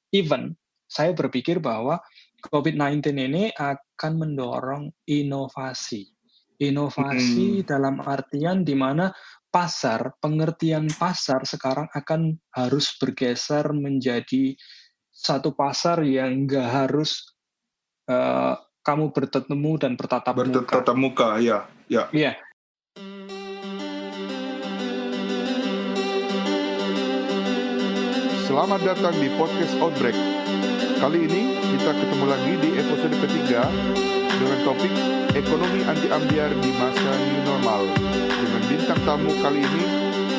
even saya berpikir bahwa COVID-19 ini akan mendorong inovasi. Inovasi dalam artian di mana pengertian pasar sekarang akan harus bergeser menjadi satu pasar yang nggak harus kamu bertemu dan bertatap muka. Bertatap muka, ya. Iya. Selamat datang di podcast Outbreak. Kali ini kita ketemu lagi di episode ketiga dengan topik ekonomi anti ambiar di masa new normal. Dengan bintang tamu kali ini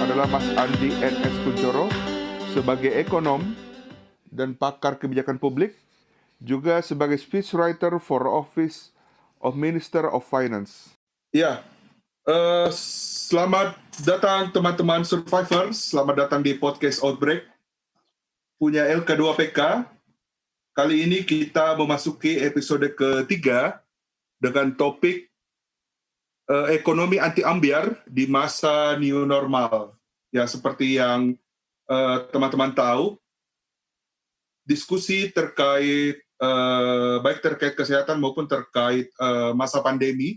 adalah Mas Andi N.S. Kuncoro sebagai ekonom dan pakar kebijakan publik, juga sebagai speechwriter for Office of Minister of Finance. Ya, selamat datang teman-teman survivors, selamat datang di podcast Outbreak punya LK2PK. Kali ini kita memasuki episode ketiga dengan topik ekonomi anti ambiar di masa new normal. Ya, seperti yang teman-teman tahu, diskusi terkait baik terkait kesehatan maupun terkait masa pandemi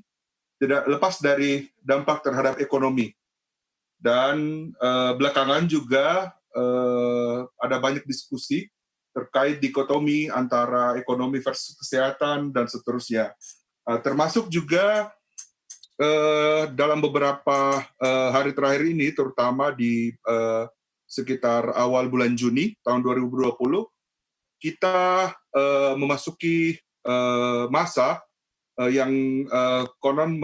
tidak lepas dari dampak terhadap ekonomi. Dan belakangan juga ada banyak diskusi terkait dikotomi antara ekonomi versus kesehatan dan seterusnya. Termasuk juga dalam beberapa hari terakhir ini, terutama di sekitar awal bulan Juni tahun 2020, kita memasuki masa yang konon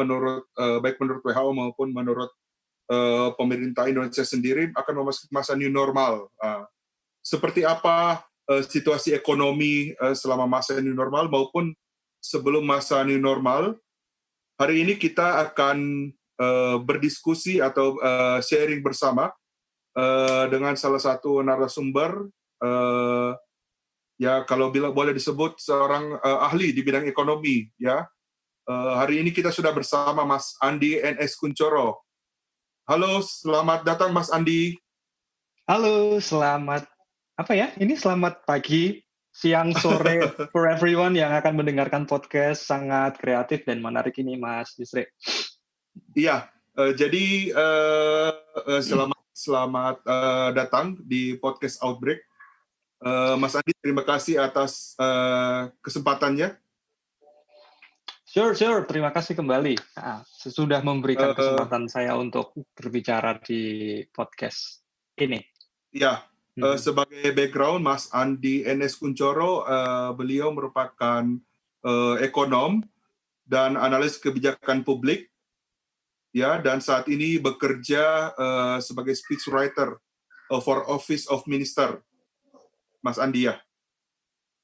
baik menurut WHO maupun menurut pemerintah Indonesia sendiri akan memasuki masa new normal. Seperti apa situasi ekonomi selama masa new normal maupun sebelum masa new normal? Hari ini kita akan berdiskusi atau sharing bersama dengan salah satu narasumber, ya kalau boleh disebut seorang ahli di bidang ekonomi, ya. Hari ini kita sudah bersama Mas Andi N.S. Kuncoro. Halo, selamat datang Mas Andi. Halo, selamat pagi, siang, sore for everyone yang akan mendengarkan podcast sangat kreatif dan menarik ini, Mas Yusri. Iya, jadi selamat datang di podcast Outbreak. Mas Andi, terima kasih atas kesempatannya. Sure. Terima kasih kembali. Sudah memberikan kesempatan saya untuk berbicara di podcast ini. Ya, sebagai background, Mas Andi N.S. Kuncoro, beliau merupakan ekonom dan analis kebijakan publik, ya, dan saat ini bekerja sebagai speechwriter for Office of Minister, Mas Andi, ya.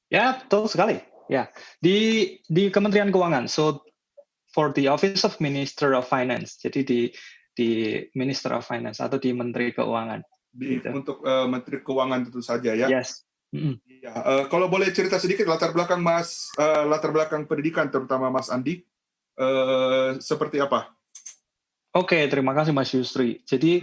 Ya, betul sekali. Ya, di Kementerian Keuangan. So for the Office of Minister of Finance. Jadi di Minister of Finance atau di Menteri Keuangan. Gitu. Untuk Menteri Keuangan tentu saja, ya. Yes. Ya, kalau boleh cerita sedikit latar belakang pendidikan terutama Mas Andi, seperti apa? Oke, terima kasih Mas Yusri. Jadi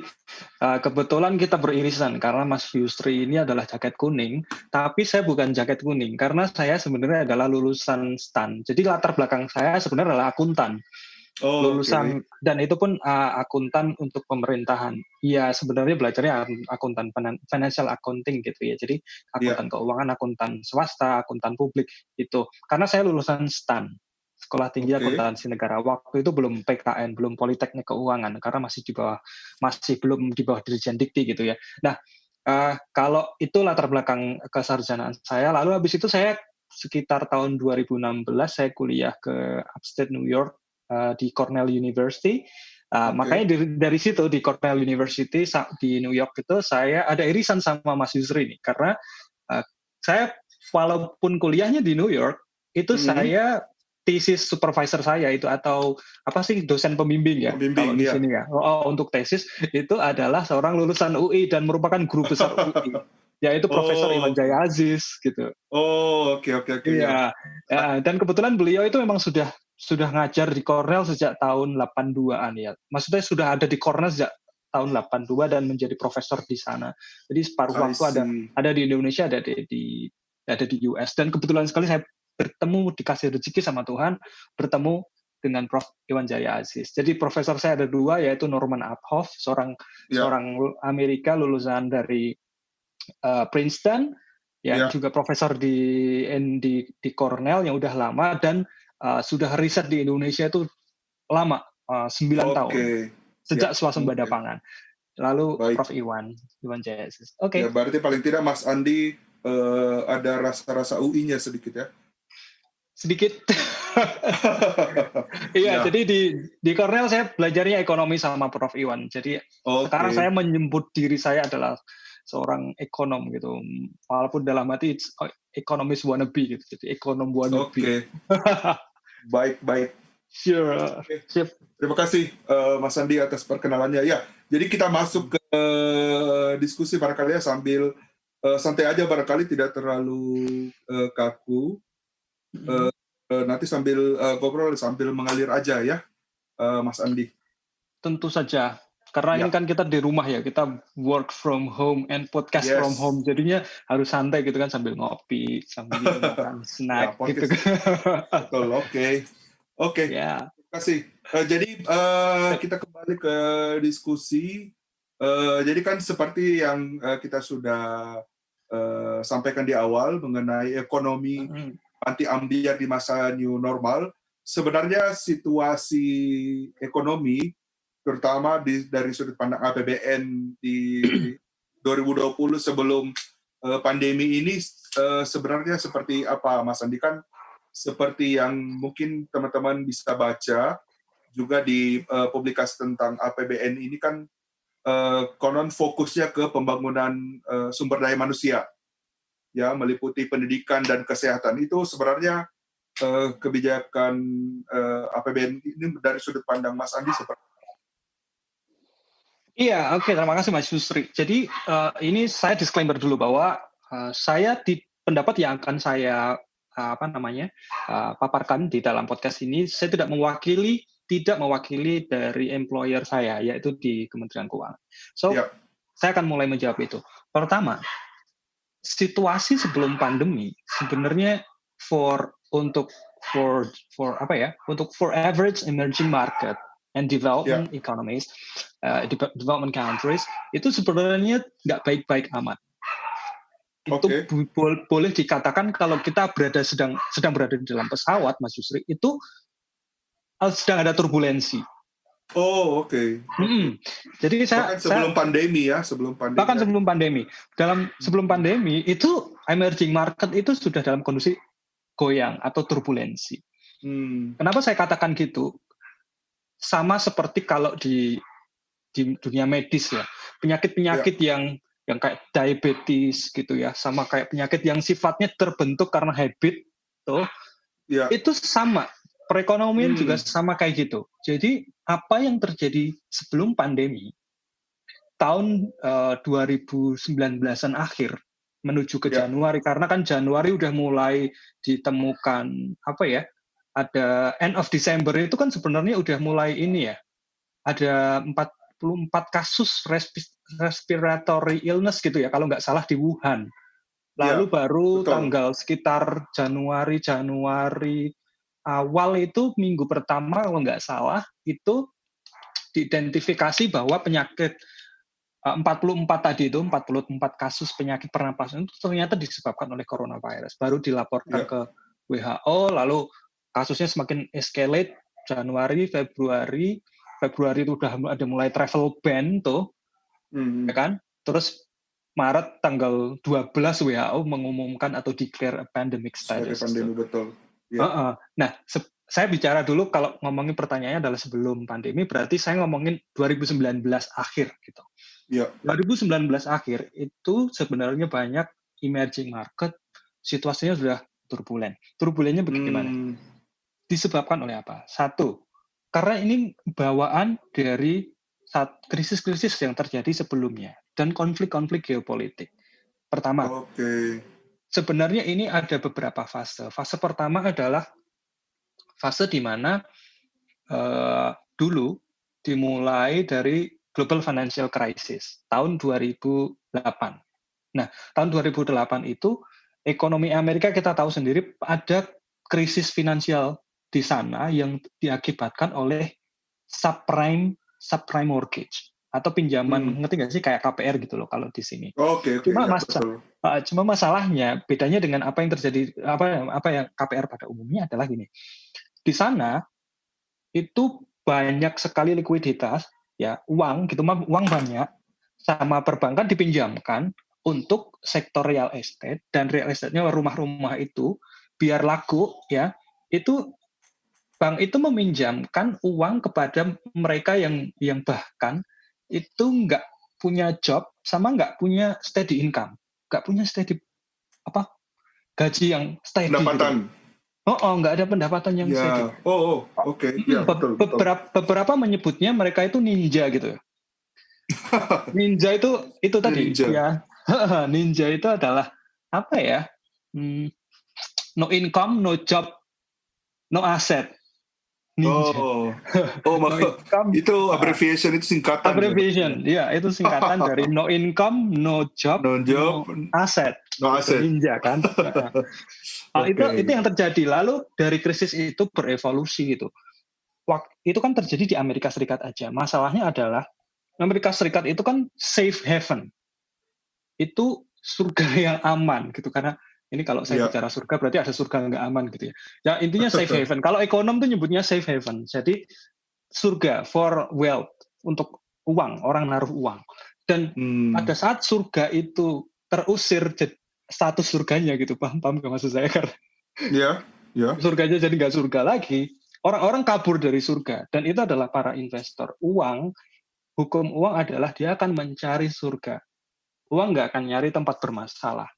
kebetulan kita beririsan karena Mas Yusri ini adalah jaket kuning, tapi saya bukan jaket kuning karena saya sebenarnya adalah lulusan STAN. Jadi latar belakang saya sebenarnya adalah akuntan. Lulusan dan itu pun akuntan untuk pemerintahan. Ya sebenarnya belajarnya akuntan financial accounting gitu ya. Jadi akuntan keuangan, akuntan swasta, akuntan publik itu. Karena saya lulusan STAN. Sekolah Tinggi Akuntansi Negara. Waktu itu belum PKN, belum Politeknik Keuangan, karena masih belum di bawah Dirjen Dikti gitu ya. Nah, kalau itu latar belakang kesarjanaan saya, lalu habis itu saya sekitar tahun 2016 saya kuliah ke Upstate New York di Cornell University. Makanya dari situ di Cornell University di New York itu saya ada irisan sama Mas Yusri nih, karena saya walaupun kuliahnya di New York itu saya tesis supervisor saya itu atau apa sih dosen pembimbing ya kalau di sini ya. Untuk tesis itu adalah seorang lulusan UI dan merupakan guru besar UI, yaitu Profesor Iwan Jaya Aziz gitu. Oke. Iya. Ya, dan kebetulan beliau itu memang sudah ngajar di Cornell sejak tahun 82-an ya. Maksudnya sudah ada di Cornell sejak tahun 82 dan menjadi profesor di sana. Jadi separuh waktu ada di Indonesia, ada di ada di US. Dan kebetulan sekali saya bertemu, dikasih rezeki sama Tuhan, bertemu dengan Prof. Iwan Jaya Aziz. Jadi profesor saya ada dua, yaitu Norman Uphoff, seorang Amerika lulusan dari Princeton, yang juga profesor di Cornell yang udah lama, dan sudah riset di Indonesia itu lama, 9 tahun, sejak swasembada pangan. Lalu Prof. Iwan Jaya Aziz. Ya, berarti paling tidak Mas Andi ada rasa-rasa UI-nya sedikit ya? Sedikit. Iya, jadi di Cornell saya belajarnya ekonomi sama Prof. Iwan. Jadi sekarang saya menyebut diri saya adalah seorang ekonom gitu. Walaupun dalam hati ekonomis wannabe gitu. Jadi ekonom wannabe. Baik. Sure. Sip. Terima kasih Mas Andi atas perkenalannya. Ya, jadi kita masuk ke diskusi barangkali ya, sambil santai aja, barangkali tidak terlalu kaku. Nanti sambil ngobrol, sambil mengalir aja ya, Mas Andi. Tentu saja, karena ini kan kita di rumah ya, kita work from home and podcast from home, jadinya harus santai gitu kan, sambil ngopi, sambil makan snack gitu. Betul, oke. Ya. Terima kasih. Jadi kita kembali ke diskusi. Jadi kan seperti yang kita sudah sampaikan di awal mengenai ekonomi anti-ambiar di masa new normal, sebenarnya situasi ekonomi, terutama dari sudut pandang APBN di 2020 sebelum pandemi ini, sebenarnya seperti apa, Mas Andi? Kan seperti yang mungkin teman-teman bisa baca juga di publikasi tentang APBN ini kan, konon fokusnya ke pembangunan sumber daya manusia, ya, meliputi pendidikan dan kesehatan. Itu sebenarnya kebijakan APBN ini dari sudut pandang Mas Andi seperti apa? Iya, oke, terima kasih Mas Yusri. Jadi ini saya disclaimer dulu bahwa saya di pendapat yang akan saya paparkan di dalam podcast ini, saya tidak mewakili dari employer saya, yaitu di Kementerian Keuangan. Saya akan mulai menjawab itu. Pertama, situasi sebelum pandemi sebenarnya untuk average emerging market and development economies, development countries, itu sebenarnya nggak baik-baik amat. Itu boleh dikatakan kalau kita sedang berada di dalam pesawat, Mas Yusri, itu sedang ada turbulensi. Jadi sebelum pandemi. Sebelum pandemi itu emerging market itu sudah dalam kondisi goyang atau turbulensi. Kenapa saya katakan gitu? Sama seperti kalau di dunia medis ya, penyakit-penyakit yang kayak diabetes gitu ya, sama kayak penyakit yang sifatnya terbentuk karena habit itu sama. Perekonomian juga sama kayak gitu. Jadi apa yang terjadi sebelum pandemi tahun 2019-an akhir menuju ke Januari, karena kan Januari udah mulai ditemukan ada end of December itu kan sebenarnya udah mulai ini ya, ada 44 kasus respiratory illness gitu ya, kalau nggak salah di Wuhan. Lalu baru tanggal sekitar Januari awal itu minggu pertama kalau nggak salah itu diidentifikasi bahwa penyakit 44 kasus penyakit pernapasan itu ternyata disebabkan oleh coronavirus. Baru dilaporkan ke WHO, lalu kasusnya semakin escalate Januari, Februari itu udah ada mulai travel ban ya kan? Terus Maret tanggal 12 WHO mengumumkan atau declare a pandemic status. Pandemi, betul. Nah, saya bicara dulu kalau ngomongin pertanyaannya adalah sebelum pandemi, berarti saya ngomongin 2019 akhir gitu. 2019 akhir itu sebenarnya banyak emerging market situasinya sudah turbulen. Turbulennya bagaimana? Disebabkan oleh apa? Satu, karena ini bawaan dari krisis-krisis yang terjadi sebelumnya dan konflik-konflik geopolitik. Pertama, sebenarnya ini ada beberapa fase. Fase pertama adalah fase di mana dulu dimulai dari Global Financial Crisis tahun 2008. Nah, tahun 2008 itu ekonomi Amerika kita tahu sendiri ada krisis finansial di sana yang diakibatkan oleh subprime mortgage atau pinjaman, ngerti nggak sih, kayak KPR gitu loh kalau di sini. Oke, Cuma ya, betul. cuma masalahnya bedanya dengan apa yang terjadi, apa yang KPR pada umumnya adalah gini. Di sana itu banyak sekali likuiditas, ya, uang gitu, uang banyak sama perbankan dipinjamkan untuk sektor real estate, dan real estate-nya rumah-rumah itu biar laku, ya, itu bank itu meminjamkan uang kepada mereka yang bahkan itu nggak punya job sama nggak punya steady income, nggak punya steady gaji yang steady Pendapatan. gitu. Nggak ada pendapatan yang steady. Oke. Ya, betul. Beberapa menyebutnya mereka itu ninja gitu. Ninja itu tadi Ninja. ya. Ninja itu adalah apa ya? No income, no job, no asset. Ninja. Itu abbreviation, itu singkatan. Abbreviation, ya, itu singkatan dari no income, no job, no asset. No asset. Ninja kan. Itu yang terjadi. Lalu dari krisis itu berevolusi gitu. Itu kan terjadi di Amerika Serikat aja. Masalahnya adalah Amerika Serikat itu kan safe haven. Itu surga yang aman gitu, karena ini kalau saya bicara surga berarti ada surga nggak aman gitu ya. Ya intinya safe haven. Kalau ekonom tuh nyebutnya safe haven. Jadi surga for wealth, untuk uang, orang naruh uang. Dan pada saat surga itu terusir status surganya gitu, paham nggak maksud saya? Karena surganya jadi nggak surga lagi, orang-orang kabur dari surga, dan itu adalah para investor. Hukum uang adalah dia akan mencari surga. Uang nggak akan nyari tempat bermasalah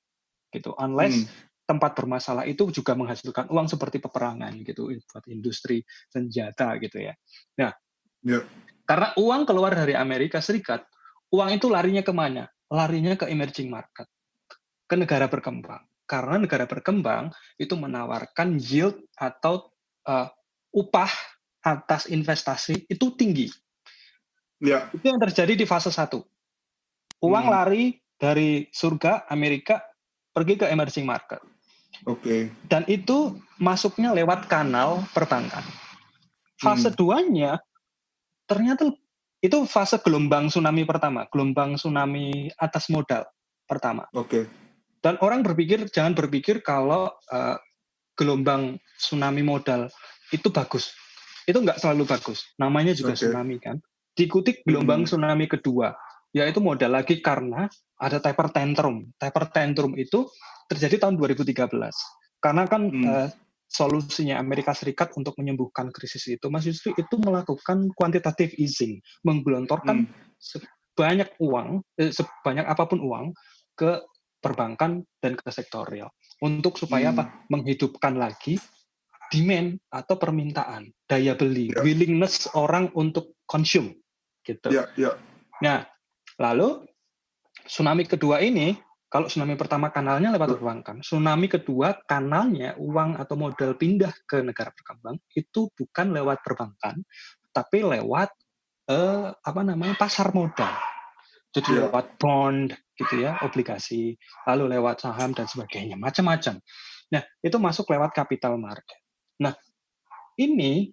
gitu, unless tempat bermasalah itu juga menghasilkan uang seperti peperangan gitu, buat industri senjata gitu ya. Nah, karena uang keluar dari Amerika Serikat, uang itu larinya kemana? Larinya ke emerging market, ke negara berkembang. Karena negara berkembang itu menawarkan yield atau upah atas investasi itu tinggi. Itu yang terjadi di fase 1. Uang lari dari surga Amerika pergi ke emerging market. Dan itu masuknya lewat kanal perbankan. Fase 2-nya ternyata itu fase gelombang tsunami pertama, gelombang tsunami atas modal pertama. Dan orang jangan berpikir kalau gelombang tsunami modal itu bagus. Itu nggak selalu bagus. Namanya juga tsunami kan. Diikuti gelombang tsunami kedua, yaitu modal lagi karena ada taper tantrum. Taper tantrum itu terjadi tahun 2013. Karena kan solusinya Amerika Serikat untuk menyembuhkan krisis itu, Mas Yusri, itu melakukan quantitative easing, menggelontorkan sebanyak apapun uang ke perbankan dan ke sektor real untuk supaya menghidupkan lagi demand atau permintaan, daya beli, willingness orang untuk consume gitu. Nah, lalu tsunami kedua ini, kalau tsunami pertama kanalnya lewat perbankan, tsunami kedua kanalnya uang atau modal pindah ke negara berkembang itu bukan lewat perbankan, tapi lewat pasar modal. Jadi lewat bond gitu ya, obligasi, lalu lewat saham dan sebagainya, macam-macam. Nah, itu masuk lewat capital market. Nah, ini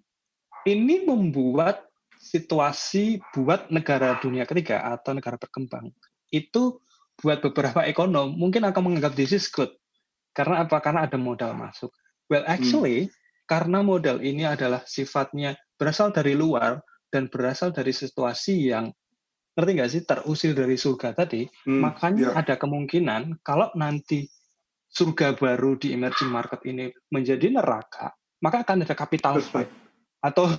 membuat situasi buat negara dunia ketiga atau negara berkembang itu, buat beberapa ekonom mungkin akan menganggap this is good. Karena apa? Karena ada modal masuk. Well, actually, karena modal ini adalah sifatnya berasal dari luar dan berasal dari situasi yang, ngerti nggak sih, terusir dari surga tadi, makanya ada kemungkinan kalau nanti surga baru di emerging market ini menjadi neraka, maka akan ada capital flight atau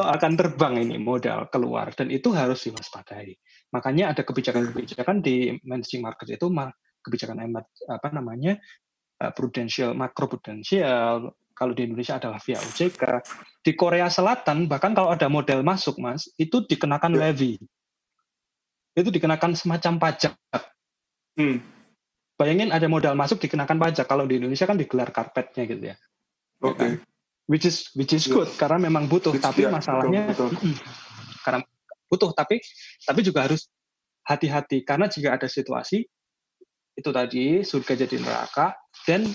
akan terbang ini modal keluar, dan itu harus diwaspadai. Makanya ada kebijakan-kebijakan di emerging market itu, kebijakan prudential, makro prudensial. Kalau di Indonesia adalah via OJK. Di Korea Selatan bahkan kalau ada modal masuk, Mas, itu dikenakan levy. Itu dikenakan semacam pajak. Bayangin ada modal masuk dikenakan pajak. Kalau di Indonesia kan digelar karpetnya gitu ya. Which is good karena memang butuh, tapi masalahnya karena butuh, tapi juga harus hati-hati karena jika ada situasi itu tadi surga jadi neraka, dan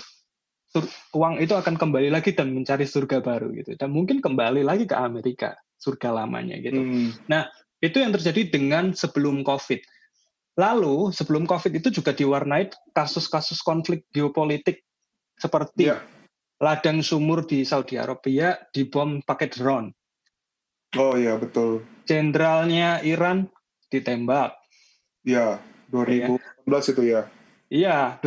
uang itu akan kembali lagi dan mencari surga baru gitu, dan mungkin kembali lagi ke Amerika, surga lamanya gitu. Nah, itu yang terjadi dengan sebelum COVID. Lalu sebelum COVID itu juga diwarnai kasus-kasus konflik geopolitik seperti ladang sumur di Saudi Arabia dibom pakai drone. Oh iya, betul. Jenderalnya Iran ditembak. Ya, 2018 itu ya. Iya,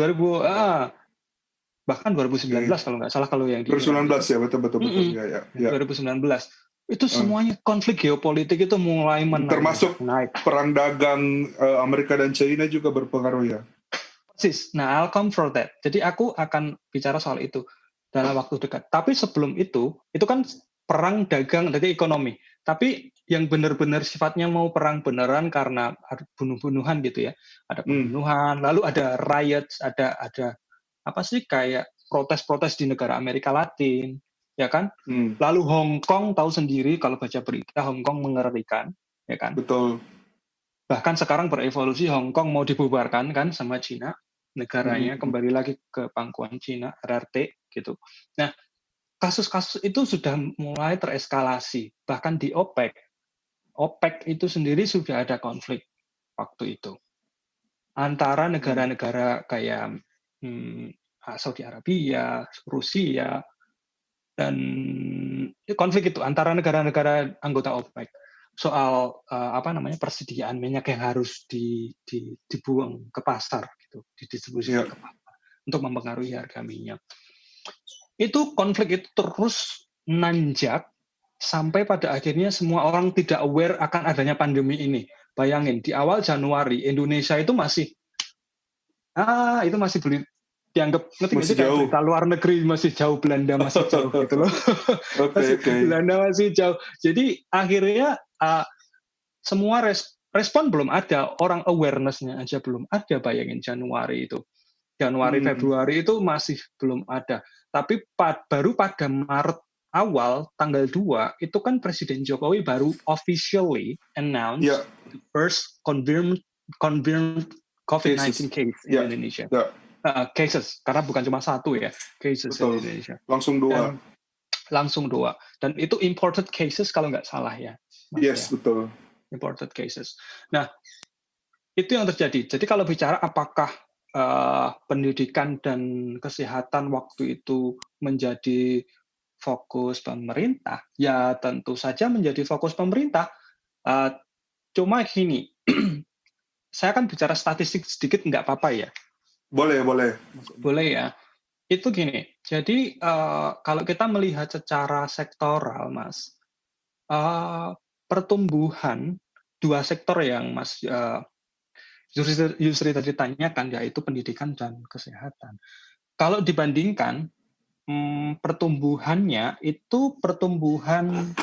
bahkan 2019 kalau nggak salah, kalau yang di 2019 Iran. ya, betul. Ya. 2019. Itu semuanya konflik geopolitik itu mulai menaik. Termasuk perang dagang Amerika dan China juga berpengaruh ya. Persis. Nah, I'll come for that. Jadi aku akan bicara soal itu dalam waktu dekat. Tapi sebelum itu kan perang dagang dari ekonomi. Tapi yang benar-benar sifatnya mau perang beneran karena ada bunuh-bunuhan gitu ya. Ada pembunuhan, lalu ada riots, ada apa sih, kayak protes-protes di negara Amerika Latin, ya kan? Lalu Hong Kong, tahu sendiri kalau baca berita, Hong Kong mengerikan, ya kan? Betul. Bahkan sekarang berevolusi, Hong Kong mau dibubarkan kan sama Cina, negaranya kembali lagi ke pangkuan Cina, RRT gitu. Nah, kasus-kasus itu sudah mulai tereskalasi, bahkan di OPEC. OPEC itu sendiri sudah ada konflik waktu itu antara negara-negara kayak Saudi Arabia, Rusia, dan konflik itu antara negara-negara anggota OPEC soal persediaan minyak yang harus dibuang ke pasar gitu, didistribusikan ke pasar untuk mempengaruhi harga minyak. Itu konflik itu terus nanjak sampai pada akhirnya semua orang tidak aware akan adanya pandemi ini. Bayangin, di awal Januari Indonesia itu masih beli, dianggap ngerti kayak berita luar negeri, masih jauh, Belanda masih jauh gitu loh. Belanda masih jauh. Jadi akhirnya semua respon belum ada, orang awareness-nya aja belum ada. Bayangin Januari itu. Januari, Februari itu masih belum ada. Tapi baru pada Maret awal, tanggal 2, itu kan Presiden Jokowi baru officially announce the first confirmed COVID-19 case in Indonesia. Cases, karena bukan cuma satu ya, cases in Indonesia. Langsung dua. Dan itu imported cases kalau nggak salah ya. Yes, betul. Imported cases. Nah, itu yang terjadi. Jadi kalau bicara apakah pendidikan dan kesehatan waktu itu menjadi fokus pemerintah, ya tentu saja menjadi fokus pemerintah. Cuma gini, saya akan bicara statistik sedikit, nggak apa-apa ya? Boleh ya. Itu gini, jadi kalau kita melihat secara sektoral, Mas, pertumbuhan dua sektor yang Mas Yusri tadi tanyakan, yaitu pendidikan dan kesehatan. Kalau dibandingkan, pertumbuhannya itu pertumbuhan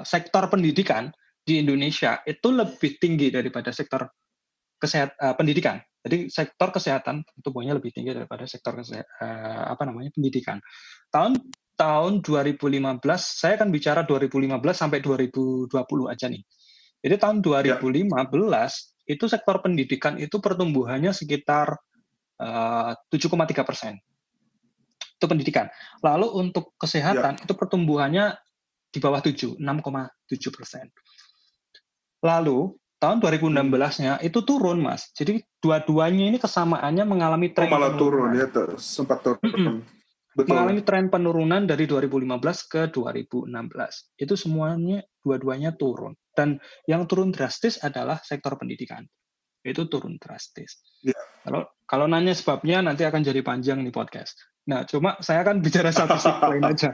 sektor pendidikan di Indonesia itu lebih tinggi daripada sektor pendidikan. Jadi sektor kesehatan pertumbuhannya lebih tinggi daripada sektor pendidikan. Tahun 2015, saya akan bicara 2015 sampai 2020 aja nih. Jadi tahun 2015 itu sektor pendidikan itu pertumbuhannya sekitar 7,3%. Itu pendidikan. Lalu untuk kesehatan itu pertumbuhannya di bawah 6,7%. Lalu tahun 2016-nya itu turun, Mas. Jadi dua-duanya ini kesamaannya mengalami tren penurunan. Turun ya, sempat turun. Betul. Mengalami tren penurunan dari 2015 ke 2016. Itu semuanya dua-duanya turun. Dan yang turun drastis adalah sektor pendidikan. Itu turun drastis. Ya. Kalau nanya sebabnya nanti akan jadi panjang nih podcast. Nah, cuma saya akan bicara statistik lain aja.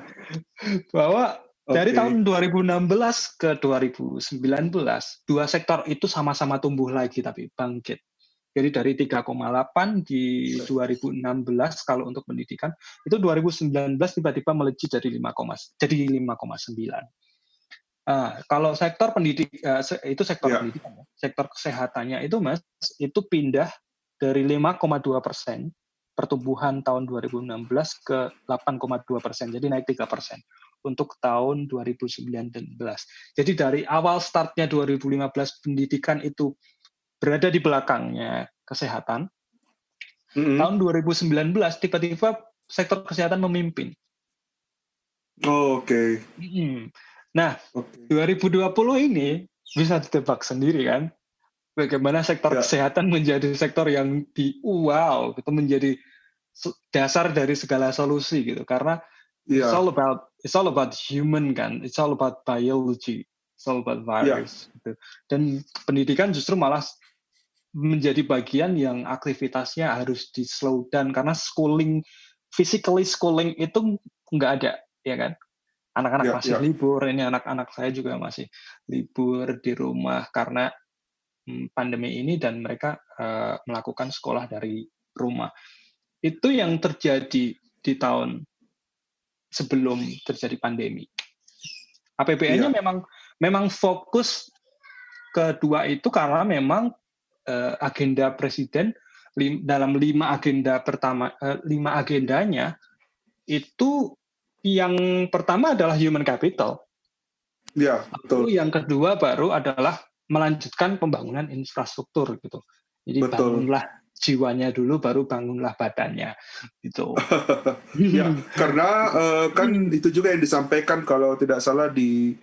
Bahwa dari tahun 2016 ke 2019, dua sektor itu sama-sama tumbuh lagi tapi bangkit. Jadi dari 3,8 di 2016 kalau untuk pendidikan, itu 2019 tiba-tiba melejit jadi 5,9. Kalau sektor pendidikan itu sektor pendidikan, sektor kesehatannya itu, Mas, itu pindah dari 5,2% pertumbuhan tahun 2016 ke 8,2%, jadi naik 3% untuk tahun 2019. Jadi dari awal startnya 2015 pendidikan itu berada di belakangnya kesehatan. Tahun 2019 tiba-tiba sektor kesehatan memimpin. Oke. Nah, 2020 ini bisa ditebak sendiri kan, bagaimana sektor kesehatan menjadi sektor yang itu menjadi dasar dari segala solusi gitu, karena it's all about human kan, it's all about biology, it's all about virus gitu. Dan pendidikan justru malah menjadi bagian yang aktivitasnya harus di slow down karena physically schooling itu nggak ada, ya kan? Anak-anak masih libur, ini anak-anak saya juga masih libur di rumah karena pandemi ini dan mereka melakukan sekolah dari rumah. Itu yang terjadi di tahun sebelum terjadi pandemi. APBN-nya memang fokus kedua itu karena memang agenda presiden dalam 5 agendanya itu yang pertama adalah human capital. Ya, betul. Lalu yang kedua baru adalah melanjutkan pembangunan infrastruktur gitu. Jadi bangunlah jiwanya dulu, baru bangunlah badannya gitu. Ya, karena kan itu juga yang disampaikan kalau tidak salah di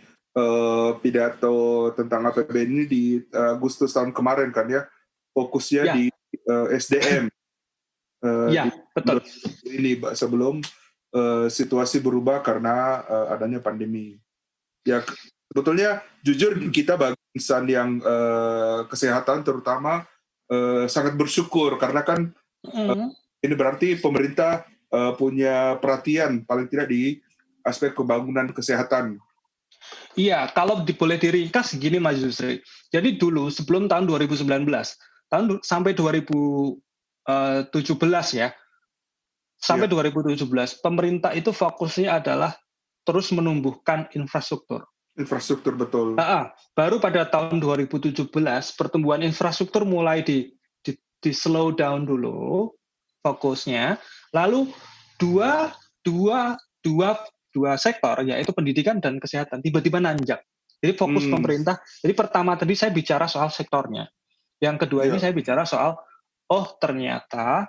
pidato tentang APBN ini di Agustus tahun kemarin kan ya, fokusnya di SDM. Betul. Ini sebelum situasi berubah karena adanya pandemi. Ya, sebetulnya jujur kita bagi insan yang kesehatan terutama sangat bersyukur karena kan ini berarti pemerintah punya perhatian paling tidak di aspek pembangunan kesehatan. Iya, kalau boleh diringkas gini Mas Yusri. Jadi dulu sebelum tahun 2019, sampai 2017 ya. Sampai 2017, pemerintah itu fokusnya adalah terus menumbuhkan infrastruktur. Infrastruktur, betul. Baru pada tahun 2017, pertumbuhan infrastruktur mulai di slow down dulu fokusnya. Lalu dua sektor, yaitu pendidikan dan kesehatan, tiba-tiba nanjak. Jadi fokus pemerintah. Jadi pertama tadi saya bicara soal sektornya. Yang kedua ini saya bicara soal, ternyata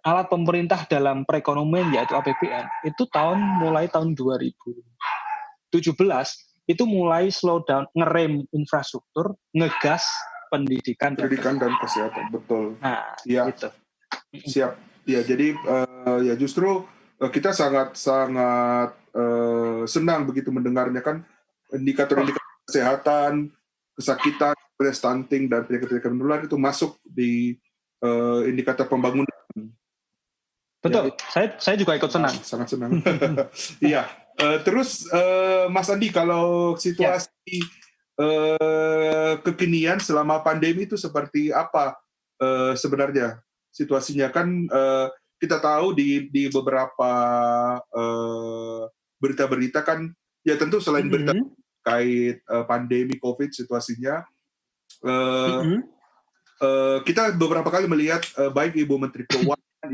alat pemerintah dalam perekonomian yaitu APBN itu mulai tahun 2017 itu mulai slow down, ngerem infrastruktur, ngegas pendidikan dan kesehatan, betul. Nah, gitu. Siap. Ya, jadi ya justru kita sangat senang begitu mendengarnya kan indikator-indikator kesehatan, kesakitan, stunting dan penyakit-penyakit menular itu masuk di indikator pembangunan. Betul. Ya, saya juga ikut senang. Sangat senang. Iya. Terus Mas Andi, kalau situasi kekinian selama pandemi itu seperti apa sebenarnya situasinya? Kan kita tahu di beberapa berita-berita kan, ya tentu selain berita terkait pandemi COVID situasinya, kita beberapa kali melihat baik Ibu Menteri Keuangan,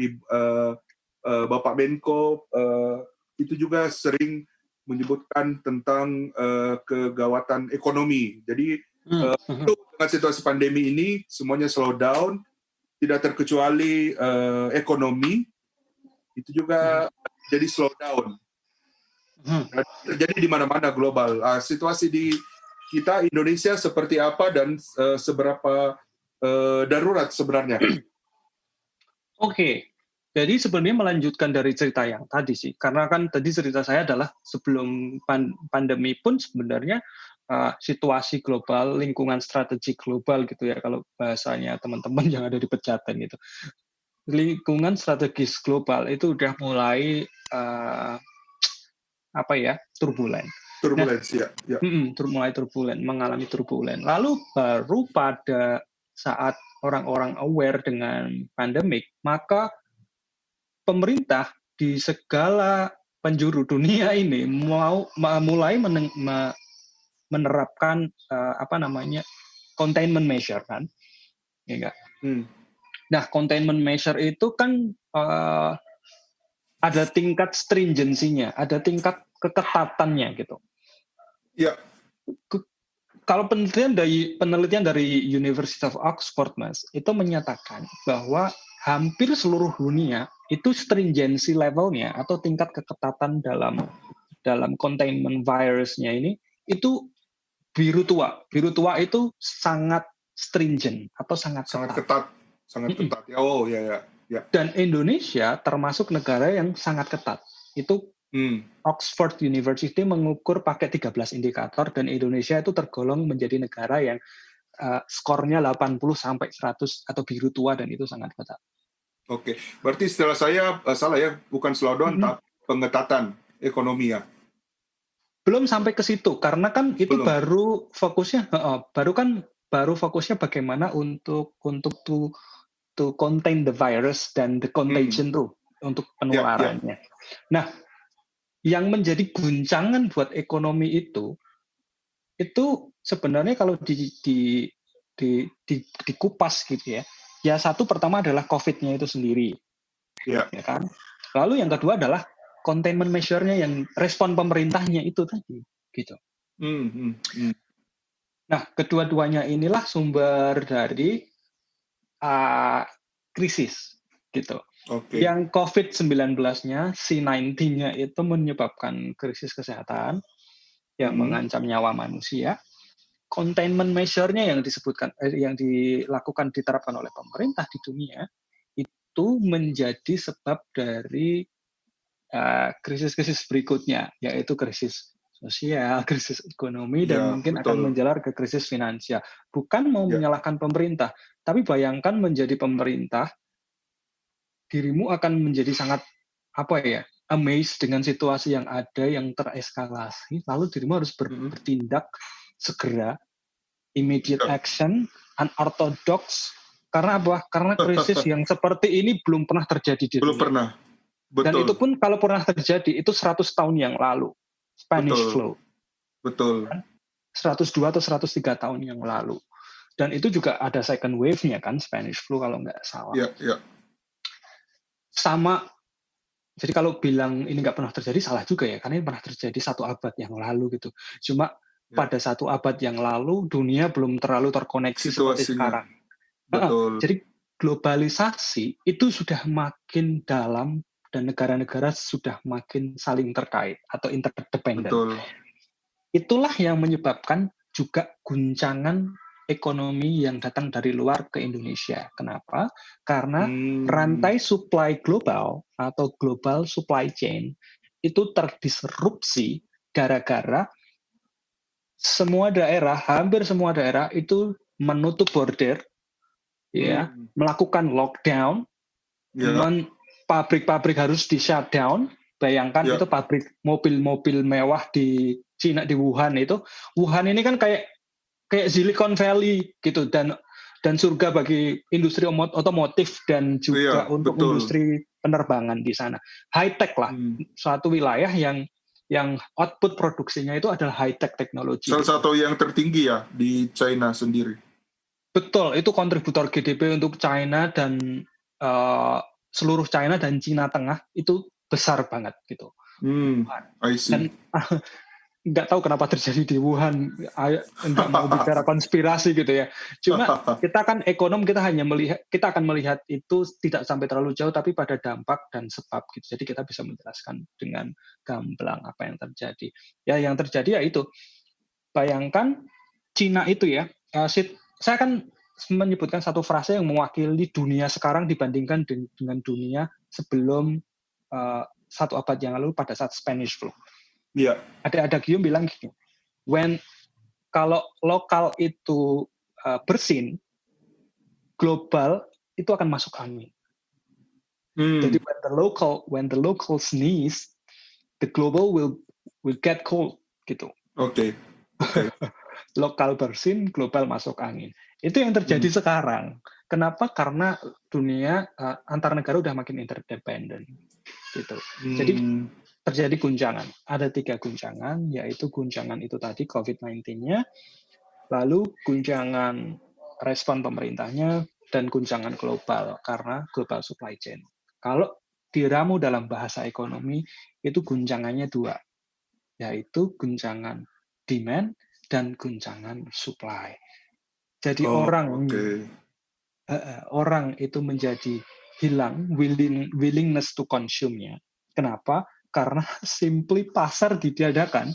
Bapak Menko itu juga sering menyebutkan tentang kegawatan ekonomi. Jadi dengan situasi pandemi ini semuanya slow down, tidak terkecuali ekonomi itu juga jadi slow down. Terjadi di mana-mana global. Situasi di kita Indonesia seperti apa dan seberapa darurat sebenarnya? Oke. Jadi sebenarnya melanjutkan dari cerita yang tadi sih, karena kan tadi cerita saya adalah sebelum pandemi pun sebenarnya situasi global, lingkungan strategi global gitu ya, kalau bahasanya teman-teman yang ada di Pejaten gitu. Lingkungan strategis global itu udah mulai turbulen. Mulai turbulen, mengalami turbulen. Lalu baru pada saat orang-orang aware dengan pandemik, maka pemerintah di segala penjuru dunia ini mulai menerapkan containment measure kan, ya enggak? Nah, containment measure itu kan ada tingkat stringensinya, ada tingkat keketatannya gitu. Ya. Kalau penelitian dari University of Oxford, Mas, itu menyatakan bahwa hampir seluruh dunia itu stringency levelnya atau tingkat keketatan dalam containment virusnya ini itu biru tua. Biru tua itu sangat stringent atau sangat Sangat ketat. ketat, sangat Mm-mm. ketat. Oh ya. Dan Indonesia termasuk negara yang sangat ketat. Itu Oxford University mengukur pakai 13 indikator dan Indonesia itu tergolong menjadi negara yang skornya 80 sampai 100 atau biru tua dan itu sangat ketat. Oke, berarti istilah saya salah ya, bukan slowdown, tapi pengetatan ekonomi ya. Belum sampai ke situ karena kan itu Belum. baru fokusnya bagaimana untuk to contain the virus dan the contagion tuh untuk penularannya. Nah, yang menjadi guncangan buat ekonomi itu sebenarnya kalau dikupas gitu ya. Ya satu pertama adalah COVID-nya itu sendiri, ya kan. Lalu yang kedua adalah containment measure-nya yang respon pemerintahnya itu tadi, gitu. Nah, kedua-duanya inilah sumber dari krisis, gitu. Okay. Yang COVID-19-nya, C-19-nya itu menyebabkan krisis kesehatan yang mengancam nyawa manusia. Containment measure-nya yang diterapkan oleh pemerintah di dunia itu menjadi sebab dari krisis-krisis berikutnya, yaitu krisis sosial, krisis ekonomi, dan mungkin betul. akan menjalar ke krisis finansial. Bukan mau menyalahkan pemerintah, tapi bayangkan menjadi pemerintah, dirimu akan menjadi sangat amazed dengan situasi yang ada yang tereskalasi, lalu dirimu harus bertindak segera, immediate action, unorthodox. Karena apa? Karena krisis yang seperti ini belum pernah terjadi di dunia. Belum pernah. Betul. Dan itu pun kalau pernah terjadi, itu 100 tahun yang lalu. Spanish flu. Betul. 102 atau 103 tahun yang lalu. Dan itu juga ada second wave-nya kan, Spanish flu kalau nggak salah. Iya. Sama, jadi kalau bilang ini nggak pernah terjadi, salah juga ya. Karena ini pernah terjadi 1 abad yang lalu gitu. Cuma pada 1 abad yang lalu, dunia belum terlalu terkoneksi seperti sekarang. Betul. Jadi globalisasi itu sudah makin dalam dan negara-negara sudah makin saling terkait atau interdependent. Betul. Itulah yang menyebabkan juga guncangan ekonomi yang datang dari luar ke Indonesia. Kenapa? Karena rantai supply global atau global supply chain itu terdisrupsi gara-gara hampir semua daerah itu menutup border, melakukan lockdown, pabrik-pabrik harus di shutdown. Bayangkan itu pabrik mobil-mobil mewah di Cina, di Wuhan itu. Wuhan ini kan kayak Silicon Valley gitu dan surga bagi industri otomotif dan juga untuk industri penerbangan di sana. High tech lah, suatu wilayah yang output produksinya itu adalah high tech teknologi. Salah satu yang tertinggi ya di China sendiri. Betul, itu kontributor GDP untuk China dan seluruh China dan Cina Tengah itu besar banget gitu. I see. Dan nggak tahu kenapa terjadi di Wuhan, nggak mau bicara konspirasi gitu ya. Cuma kita kan ekonom, kita akan melihat itu tidak sampai terlalu jauh, tapi pada dampak dan sebab gitu. Jadi kita bisa menjelaskan dengan gamblang apa yang terjadi. Ya yang terjadi ya itu. Bayangkan Cina itu ya, saya akan menyebutkan satu frase yang mewakili dunia sekarang dibandingkan dengan dunia sebelum 1 abad yang lalu pada saat Spanish flu. Iya. Ada Guillaume bilang gini, kalau lokal itu bersin, global itu akan masuk angin. Jadi when the local sneeze, the global will get cold gitu. Oke. Lokal bersin, global masuk angin. Itu yang terjadi sekarang. Kenapa? Karena dunia antar negara udah makin interdependent gitu. Jadi terjadi guncangan. Ada 3 guncangan, yaitu guncangan itu tadi COVID-19-nya, lalu guncangan respon pemerintahnya, dan guncangan global karena global supply chain. Kalau diramu dalam bahasa ekonomi, itu guncangannya 2, yaitu guncangan demand dan guncangan supply. Jadi Oh, orang oke. orang itu menjadi hilang willingness to consume-nya. Kenapa? Karena simply pasar ditiadakan.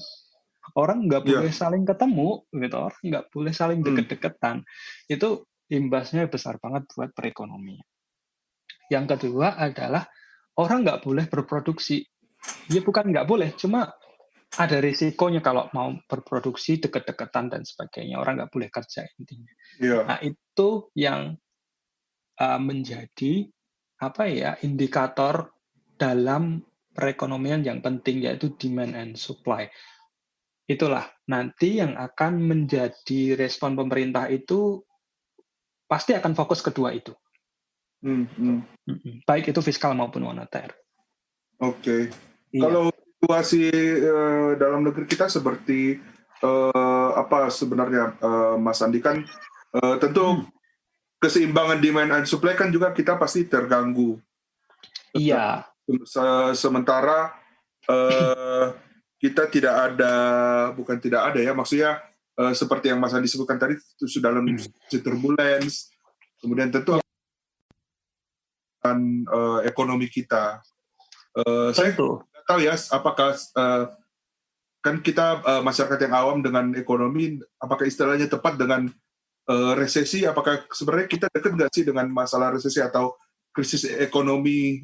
Orang nggak Iya. boleh saling ketemu, gitu. Orang nggak boleh saling Hmm. deket-deketan. Itu imbasnya besar banget buat perekonomian. Yang kedua adalah orang nggak boleh berproduksi. Ya bukan nggak boleh, cuma ada risikonya kalau mau berproduksi deket-deketan dan sebagainya. Orang nggak boleh kerja intinya. Iya. Nah itu yang menjadi indikator dalam perekonomian yang penting, yaitu demand and supply. Itulah nanti yang akan menjadi respon pemerintah itu pasti akan fokus kedua itu. Baik itu fiskal maupun moneter. Oke. Iya. Kalau situasi dalam negeri kita seperti apa sebenarnya, Mas Andi, kan tentu keseimbangan demand and supply kan juga kita pasti terganggu. Iya. Sementara kita bukan tidak ada ya, maksudnya seperti yang Mas Andi sebutkan tadi, itu sudah dalam turbulence, kemudian tentu ekonomi kita. Saya nggak tahu ya, apakah kan kita masyarakat yang awam dengan ekonomi, apakah istilahnya tepat dengan resesi? Apakah sebenarnya kita dekat nggak sih dengan masalah resesi atau krisis ekonomi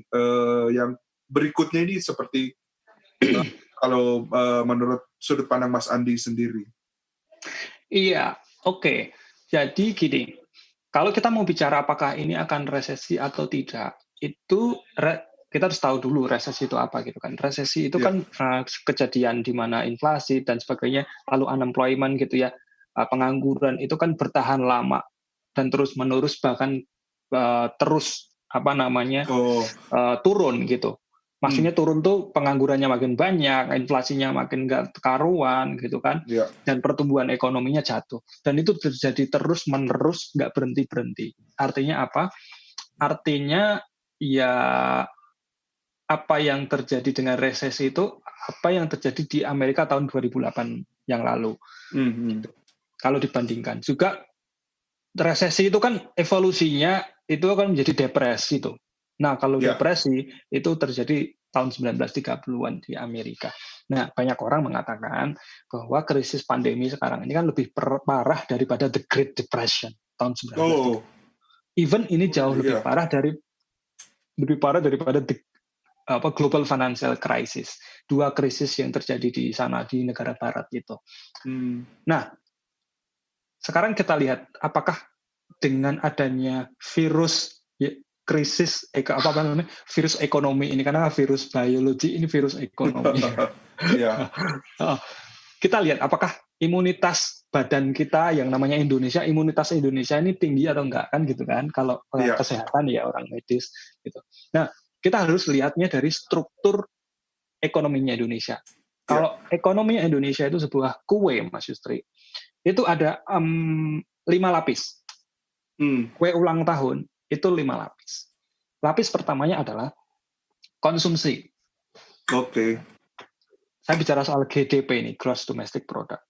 yang berikutnya ini seperti kalau menurut sudut pandang Mas Andi sendiri? Iya, oke. Jadi gini, kalau kita mau bicara apakah ini akan resesi atau tidak, itu kita harus tahu dulu resesi itu apa gitu kan. Resesi itu kan kejadian di mana inflasi dan sebagainya, lalu unemployment gitu ya, pengangguran itu kan bertahan lama dan terus menerus, bahkan terus turun gitu. Maksudnya turun tuh penganggurannya makin banyak, inflasinya makin nggak karuan gitu kan, dan pertumbuhan ekonominya jatuh. Dan itu terjadi terus menerus, nggak berhenti. Artinya apa? Artinya ya apa yang terjadi dengan resesi itu apa yang terjadi di Amerika tahun 2008 yang lalu. Gitu. Kalau dibandingkan juga resesi itu kan evolusinya itu akan menjadi depresi tuh. Nah, kalau depresi itu terjadi tahun 1930-an di Amerika. Nah, banyak orang mengatakan bahwa krisis pandemi sekarang ini kan lebih parah daripada The Great Depression tahun 1930. Even ini jauh lebih parah daripada Global Financial Crisis. Dua krisis yang terjadi di sana di negara barat itu. Nah, sekarang kita lihat apakah dengan adanya virus virus ekonomi ini, karena virus biologi ini virus ekonomi. Kita lihat apakah imunitas badan kita yang namanya imunitas Indonesia ini tinggi atau enggak kan gitu kan, kalau kesehatan ya orang medis gitu. Nah, kita harus lihatnya dari struktur ekonominya Indonesia. Kalau ekonomi Indonesia itu sebuah kue, Mas Yustri, itu ada 5 lapis. Kue ulang tahun itu 5 lapis. Lapis pertamanya adalah konsumsi. Oke. Saya bicara soal GDP ini, Gross Domestic Product.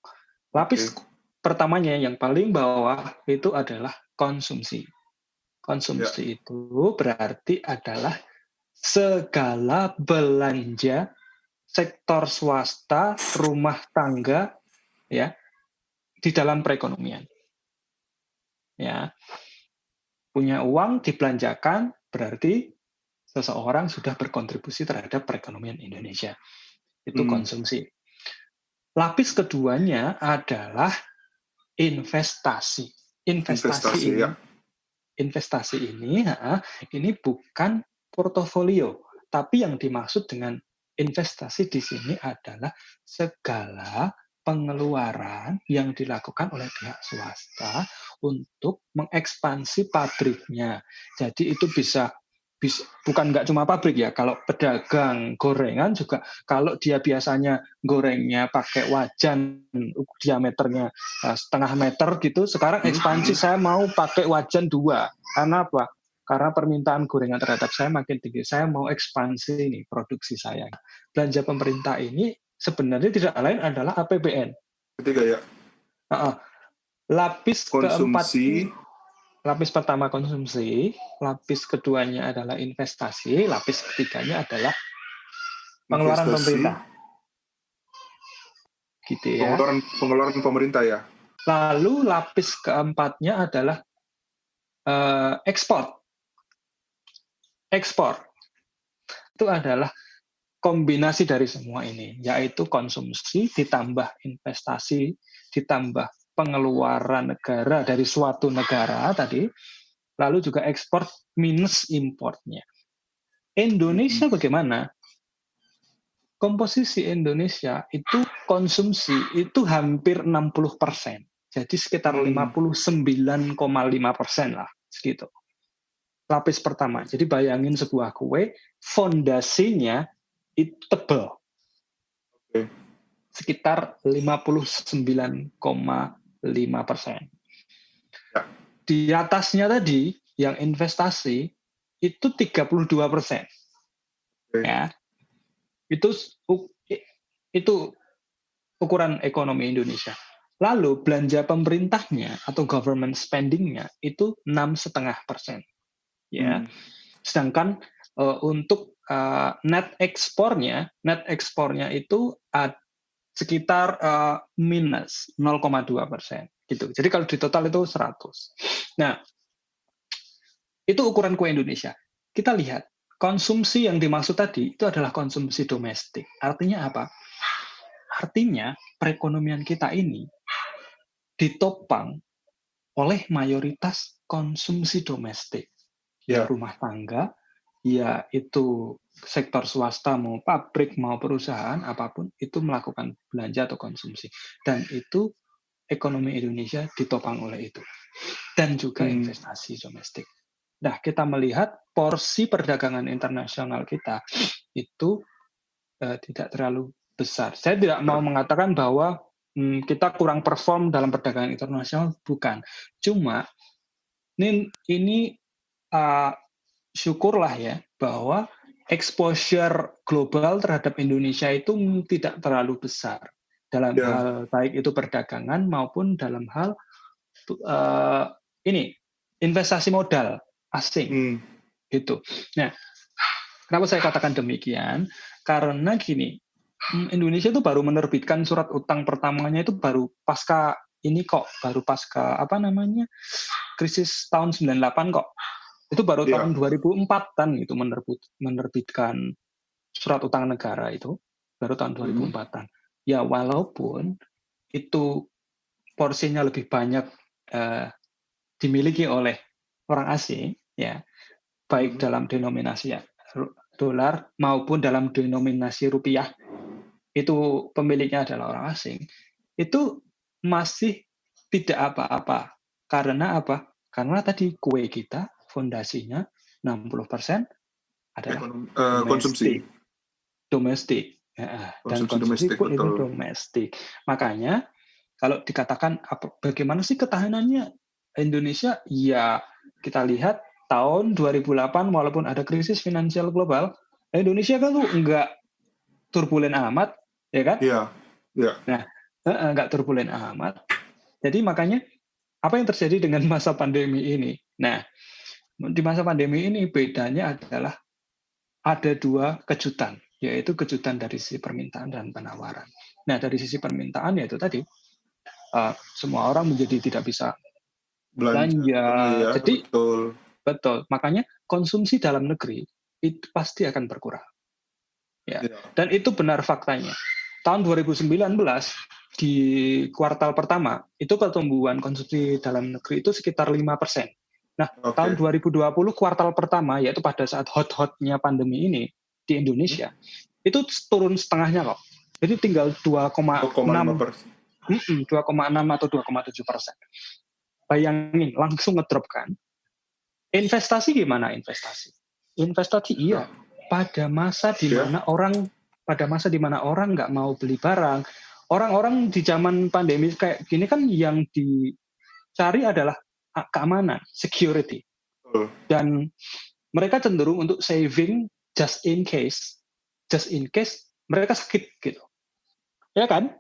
Lapis pertamanya yang paling bawah itu adalah konsumsi. Konsumsi itu berarti adalah segala belanja sektor swasta, rumah tangga, ya, di dalam perekonomian. Ya. Punya uang dibelanjakan, berarti seseorang sudah berkontribusi terhadap perekonomian Indonesia. Itu konsumsi. Lapis keduanya adalah investasi. Investasi ini bukan portofolio, tapi yang dimaksud dengan investasi di sini adalah segala pengeluaran yang dilakukan oleh pihak swasta untuk mengekspansi pabriknya. Jadi itu bisa bukan nggak cuma pabrik ya, kalau pedagang gorengan juga, kalau dia biasanya gorengnya pakai wajan diameternya setengah meter gitu, sekarang ekspansi saya mau pakai wajan 2. Karena apa? Karena permintaan gorengan terhadap saya makin tinggi, saya mau ekspansi nih produksi saya. Belanja pemerintah ini sebenarnya tidak lain adalah APBN. Ketiga ya. Lapis keempat, Konsumsi, lapis pertama konsumsi, lapis keduanya adalah investasi, lapis ketiganya adalah pengeluaran investasi, pemerintah. Gitu ya. pengeluaran pemerintah ya. Lalu lapis keempatnya adalah ekspor. Ekspor itu adalah kombinasi dari semua ini, yaitu konsumsi ditambah investasi, ditambah pengeluaran negara dari suatu negara tadi, lalu juga ekspor minus importnya. Indonesia bagaimana? Komposisi Indonesia itu konsumsi itu hampir 60%. Jadi sekitar 59,5% lah, segitu. Lapis pertama. Jadi bayangin sebuah kue, fondasinya itu tebal. Sekitar 59,5%. Di atasnya tadi, yang investasi, itu 32%. Ya. Itu ukuran ekonomi Indonesia. Lalu belanja pemerintahnya atau government spending-nya itu 6,5%. Ya. Sedangkan untuk net ekspornya itu sekitar minus 0,2%. Gitu. Jadi kalau di total itu 100. Nah, itu ukuran kue Indonesia. Kita lihat konsumsi yang dimaksud tadi itu adalah konsumsi domestik. Artinya apa? Artinya perekonomian kita ini ditopang oleh mayoritas konsumsi domestik. Ya rumah tangga, ya itu sektor swasta mau pabrik mau perusahaan apapun itu melakukan belanja atau konsumsi. Dan itu ekonomi Indonesia ditopang oleh itu. Dan juga investasi domestik. Nah, kita melihat porsi perdagangan internasional kita itu tidak terlalu besar. Saya tidak mau mengatakan bahwa kita kurang perform dalam perdagangan internasional, bukan. Cuma ini syukurlah ya bahwa exposure global terhadap Indonesia itu tidak terlalu besar dalam hal baik itu perdagangan maupun dalam hal investasi modal asing gitu. Nah, kenapa saya katakan demikian? Karena gini, Indonesia itu baru menerbitkan surat utang pertamanya itu baru pasca krisis tahun 98 kok. Itu baru tahun 2004-an gitu menerbitkan surat utang negara itu baru tahun 2004-an. Ya walaupun itu porsinya lebih banyak dimiliki oleh orang asing ya, baik dalam denominasi dolar maupun dalam denominasi rupiah, itu pemiliknya adalah orang asing, itu masih tidak apa-apa. Karena apa? Karena tadi kue kita fondasinya 60% adalah domestik. Dan konsumsi pun itu domestik. Makanya kalau dikatakan bagaimana sih ketahanannya Indonesia, ya kita lihat tahun 2008 walaupun ada krisis finansial global, Indonesia kan tuh enggak turbulen amat, ya kan? Iya. Nah, enggak turbulen amat. Jadi makanya apa yang terjadi dengan masa pandemi ini? Nah, di masa pandemi ini bedanya adalah ada dua kejutan, yaitu kejutan dari sisi permintaan dan penawaran. Nah, dari sisi permintaan yaitu tadi semua orang menjadi tidak bisa belanja. Jadi betul. Makanya konsumsi dalam negeri itu pasti akan berkurang. Ya. Dan itu benar faktanya. Tahun 2019 di kuartal pertama itu pertumbuhan konsumsi dalam negeri itu sekitar 5%. Nah, tahun 2020 kuartal pertama yaitu pada saat hot-hotnya pandemi ini di Indonesia itu turun setengahnya kok. Jadi tinggal 2,6 atau 2,7%. Bayangin, langsung ngedrop kan. Investasi gimana investasi? Investasi iya. Pada masa di mana orang nggak mau beli barang, orang-orang di zaman pandemi kayak gini kan yang dicari adalah keamanan, security. Dan mereka cenderung untuk saving just in case mereka sakit gitu. Ya kan?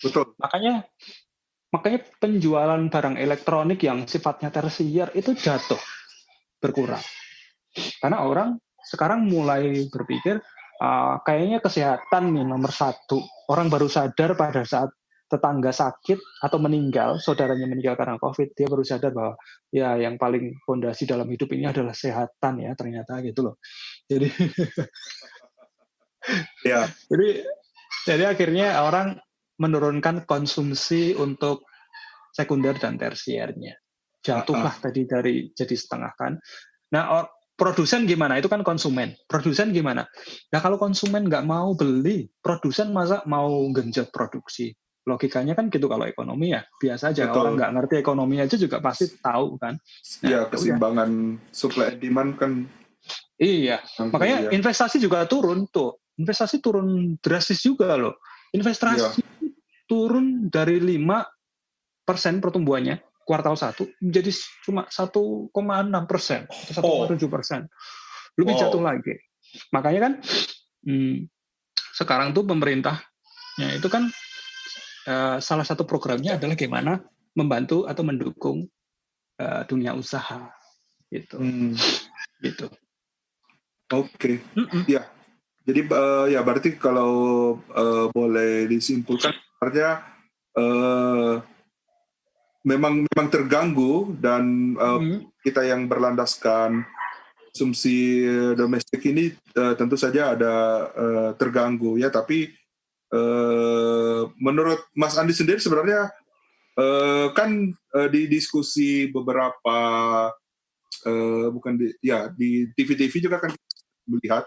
Betul. Makanya penjualan barang elektronik yang sifatnya tersier itu jatuh, berkurang. Karena orang sekarang mulai berpikir, kayaknya kesehatan nih nomor satu. Orang baru sadar pada saat tetangga sakit atau meninggal, saudaranya meninggal karena COVID, dia baru sadar bahwa ya yang paling fondasi dalam hidup ini adalah kesehatan ya, ternyata gitu loh. Jadi Ya, jadi akhirnya orang menurunkan konsumsi untuk sekunder dan tersiernya. Jatuhlah tadi dari jadi setengah kan. Nah, produsen gimana? Itu kan konsumen. Produsen gimana? Nah, kalau konsumen nggak mau beli, produsen masa mau genjot produksi? Logikanya kan gitu kalau ekonomi ya. Biasa aja, betul. orang nggak ngerti ekonomi aja juga pasti tahu kan. Nah, Ya, keseimbangan supply and demand kan. Iya, makanya investasi juga turun tuh. Investasi turun drastis juga loh. Investasi turun dari 5% pertumbuhannya kuartal 1 menjadi cuma 1,6%, 1,7%. Lebih jatuh lagi. Makanya kan sekarang tuh pemerintahnya itu kan salah satu programnya adalah gimana membantu atau mendukung dunia usaha gitu. Gitu. Oke. Ya. Jadi ya berarti kalau boleh disimpulkan artinya memang terganggu dan kita yang berlandaskan konsumsi domestik ini tentu saja ada terganggu ya, tapi menurut Mas Andi sendiri sebenarnya kan di diskusi beberapa di TV-TV juga kan melihat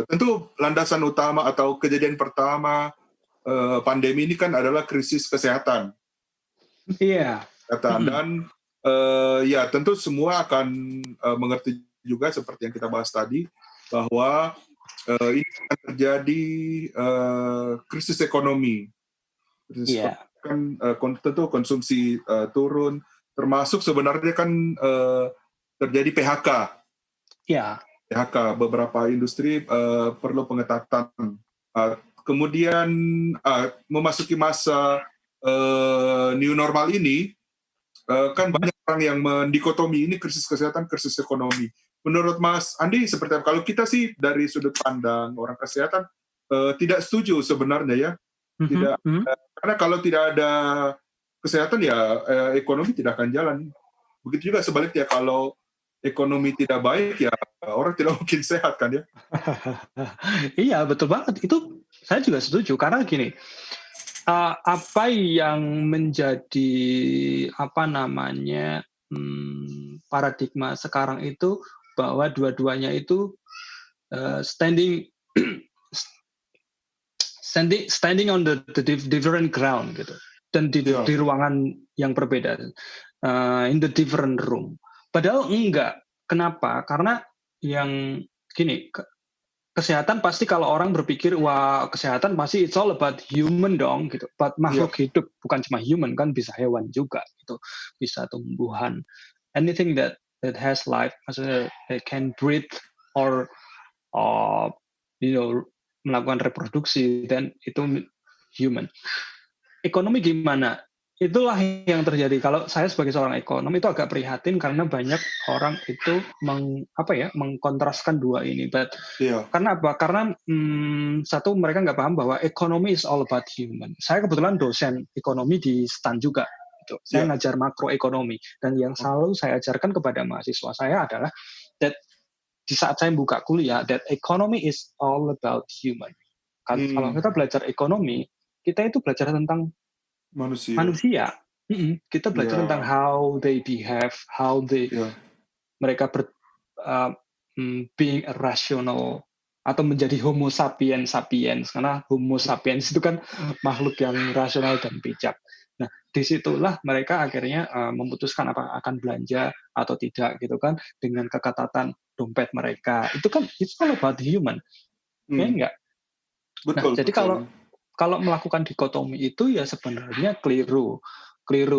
tentu landasan utama atau kejadian pertama pandemi ini kan adalah krisis kesehatan. Iya. Dan ya tentu semua akan mengerti juga seperti yang kita bahas tadi bahwa ini akan terjadi krisis ekonomi. Kan tentu konsumsi turun, termasuk sebenarnya kan terjadi PHK. Ya. PHK beberapa industri perlu pengetatan. Kemudian memasuki masa new normal ini kan banyak orang yang mendikotomi ini krisis kesehatan, krisis ekonomi. Menurut Mas Andi seperti apa? Kalau kita sih dari sudut pandang orang kesehatan tidak setuju sebenarnya ya. Tidak, karena kalau tidak ada kesehatan ya ekonomi tidak akan jalan. Begitu juga sebaliknya kalau ekonomi tidak baik ya orang tidak mungkin sehat kan ya. Iya betul banget, itu saya juga setuju karena gini, apa yang menjadi paradigma sekarang itu bahwa dua-duanya itu standing on the different ground gitu, dan di ruangan yang berbeda, in the different room. Padahal enggak. Kenapa? Karena yang gini, kesehatan pasti kalau orang berpikir wah kesehatan pasti it's all about human dong gitu. But makhluk hidup bukan cuma human kan, bisa hewan juga gitu, bisa tumbuhan, anything that has life, maksudnya that can breathe or melakukan reproduksi, dan itu human. Ekonomi gimana? Itulah yang terjadi. Kalau saya sebagai seorang ekonom itu agak prihatin karena banyak orang itu mengkontraskan dua ini. Karena apa? Karena satu, mereka nggak paham bahwa ekonomi is all about human. Saya kebetulan dosen ekonomi di STAN juga. Gitu. Saya ngajar makroekonomi, dan yang selalu saya ajarkan kepada mahasiswa saya adalah that di saat saya buka kuliah, that economy is all about human. Kalau kita belajar ekonomi, kita itu belajar tentang manusia. Kita belajar tentang how they behave, how they mereka being rational atau menjadi Homo sapiens sapiens, karena Homo sapiens itu kan makhluk yang rasional dan bijak. Nah, disitulah mereka akhirnya memutuskan apa akan belanja atau tidak gitu kan, dengan keketatan dompet mereka. Itu kan it's all about human. Ya enggak? Betul. Nah, jadi kalau melakukan dikotomi itu ya sebenarnya keliru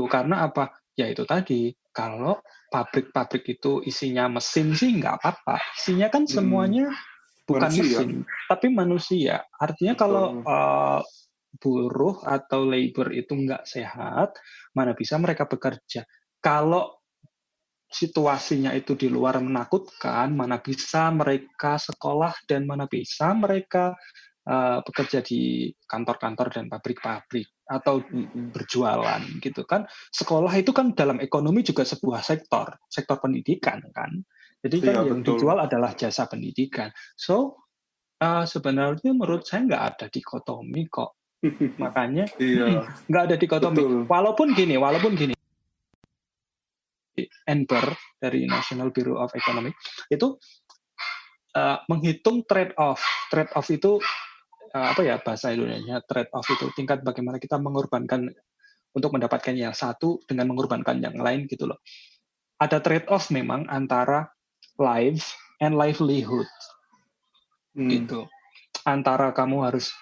karena apa? Ya itu tadi, kalau pabrik-pabrik itu isinya mesin sih nggak apa-apa. Isinya kan semuanya bukan manusia. Mesin, tapi manusia. Artinya kalau buruh atau labor itu nggak sehat, mana bisa mereka bekerja. Kalau situasinya itu di luar menakutkan, mana bisa mereka sekolah dan mana bisa mereka bekerja di kantor-kantor dan pabrik-pabrik atau berjualan gitu kan. Sekolah itu kan dalam ekonomi juga sebuah sektor pendidikan kan. Jadi kan yang betul. dijual adalah jasa pendidikan. So sebenarnya menurut saya nggak ada dikotomi kok. Makanya nggak ada dikotomi. Betul. Walaupun gini, NBER dari National Bureau of Economics itu menghitung trade-off. Trade-off itu apa ya bahasa Indonesia? Trade-off itu tingkat bagaimana kita mengorbankan untuk mendapatkan yang satu dengan mengorbankan yang lain gitu loh. Ada trade-off memang antara life and livelihood. Gitu. Antara kamu harus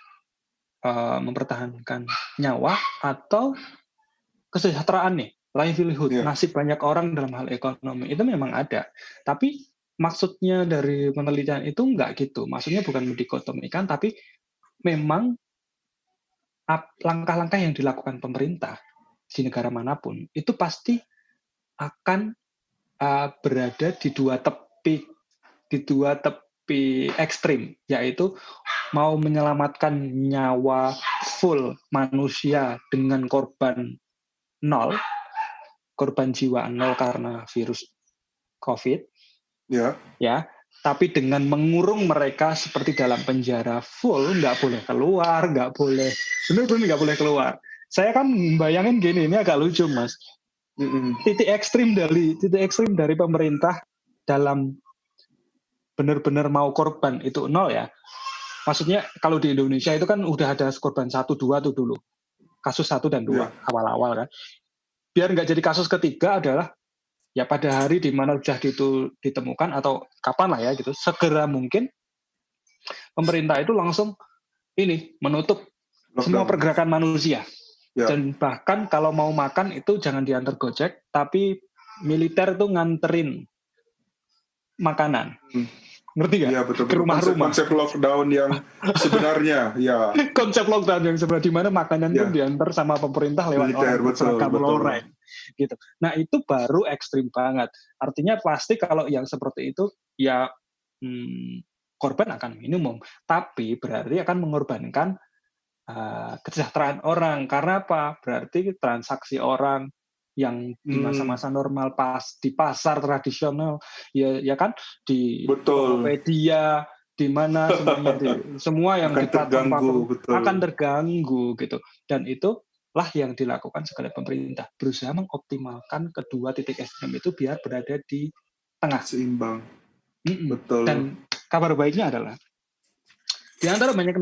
mempertahankan nyawa atau kesejahteraan nih, livelihood, nasib banyak orang dalam hal ekonomi itu memang ada. Tapi maksudnya dari penelitian itu enggak gitu. Maksudnya bukan mendikotomikan, tapi memang langkah-langkah yang dilakukan pemerintah di negara manapun itu pasti akan berada di dua tepi ekstrim, yaitu mau menyelamatkan nyawa full manusia dengan korban nol, korban jiwa nol karena virus COVID, ya, tapi dengan mengurung mereka seperti dalam penjara full, nggak boleh keluar, benar-benar nggak boleh keluar. Saya kan bayangin gini, ini agak lucu mas. Titik ekstrim dari pemerintah dalam benar-benar mau korban itu nol ya. Maksudnya kalau di Indonesia itu kan udah ada korban 1, 2 tuh dulu. Kasus 1 dan 2 awal-awal kan. Biar nggak jadi kasus ketiga adalah ya pada hari di mana sudah ditemukan atau kapan lah ya gitu, segera mungkin pemerintah itu langsung menutup semua pergerakan manusia. Dan bahkan kalau mau makan itu jangan diantar Gojek, tapi militer itu nganterin makanan. Ngerti nggak? Iya, betul. Ke rumah-rumah. Konsep lockdown yang sebenarnya, ya. Konsep lockdown yang sebenarnya di mana makanan pun diantar sama pemerintah lewat militer, orang berseragam loreng. Gitu. Nah itu baru ekstrim banget. Artinya pasti kalau yang seperti itu ya korban akan minimum, tapi berarti akan mengorbankan kesejahteraan orang. Karena apa? Berarti transaksi orang yang di masa-masa normal pas di pasar tradisional ya kan di Tokopedia di mana semuanya semua yang akan terganggu gitu. Dan itulah yang dilakukan segala pemerintah, berusaha mengoptimalkan kedua titik ekstrem itu biar berada di tengah, seimbang. Betul. Dan kabar baiknya adalah di antara banyak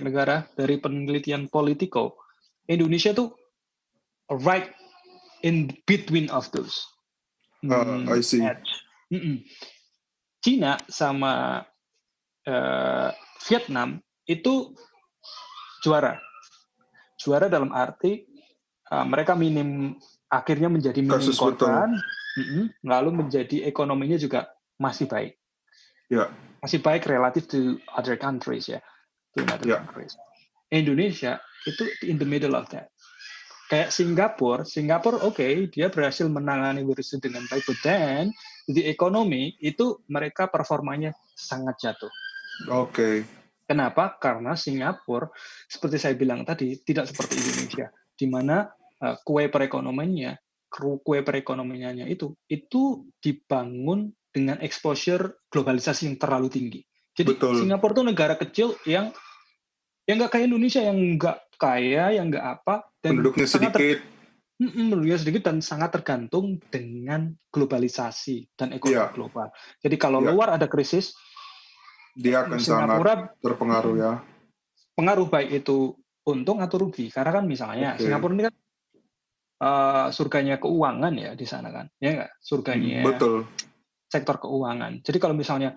negara dari penelitian Politico, Indonesia tuh right in between of those. I see. Cina sama Vietnam itu juara dalam arti mereka akhirnya menjadi minim korban, lalu menjadi ekonominya juga masih baik. Masih baik relatif to other countries ya. Countries. Indonesia itu in the middle of that. Kayak Singapura dia berhasil menangani virus dengan baik, but then di ekonomi itu mereka performanya sangat jatuh. Kenapa? Karena Singapura, seperti saya bilang tadi, tidak seperti Indonesia, di mana kue perekonomiannya itu dibangun dengan exposure globalisasi yang terlalu tinggi. Jadi Singapura itu negara kecil yang nggak kayak Indonesia, yang nggak kaya, yang nggak apa, dan penduduknya sedikit dan sangat tergantung dengan globalisasi dan ekonomi global. Jadi kalau luar ada krisis, dia akan sangat terpengaruh ya. Pengaruh baik itu untung atau rugi, karena kan misalnya Singapura ini kan surganya keuangan ya di sana kan, ya nggak? Surganya sektor keuangan. Jadi kalau misalnya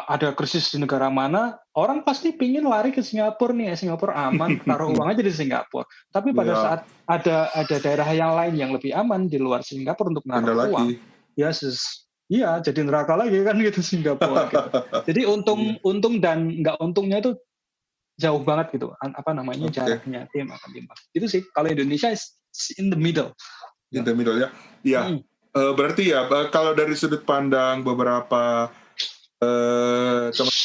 ada krisis di negara mana, orang pasti pingin lari ke Singapura nih, Singapura aman, taruh uang aja di Singapura. Tapi pada saat ada daerah yang lain yang lebih aman di luar Singapura untuk menaruh uang, jadi neraka lagi kan gitu Singapura. Gitu. Jadi untung dan nggak untungnya itu jauh banget gitu, jaraknya tim akan timbang. Itu sih kalau Indonesia is in the middle. In the middle ya. Iya. Berarti ya kalau dari sudut pandang beberapa teman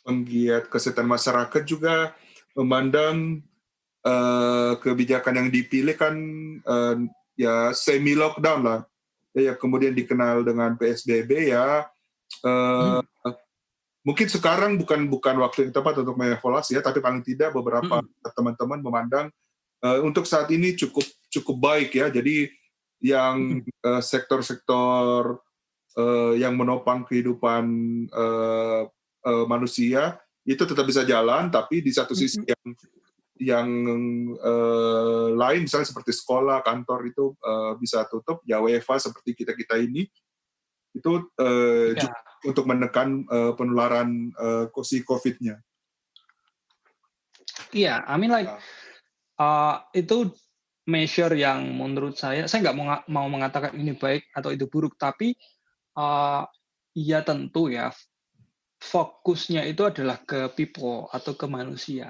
penggiat kesehatan masyarakat juga memandang kebijakan yang dipilih kan ya semi lockdown lah. Ya kemudian dikenal dengan PSBB ya. Mungkin sekarang bukan waktu yang tepat untuk mengevaluasi ya, tapi paling tidak beberapa teman-teman memandang untuk saat ini cukup baik ya. Jadi yang sektor-sektor yang menopang kehidupan manusia itu tetap bisa jalan, tapi di satu sisi yang lain misalnya seperti sekolah, kantor itu bisa tutup, ya WFH seperti kita ini itu untuk menekan penularan si COVID-nya. Iya, I mean like itu measure yang menurut saya nggak mau mengatakan ini baik atau itu buruk, tapi ya tentu ya fokusnya itu adalah ke people atau ke manusia.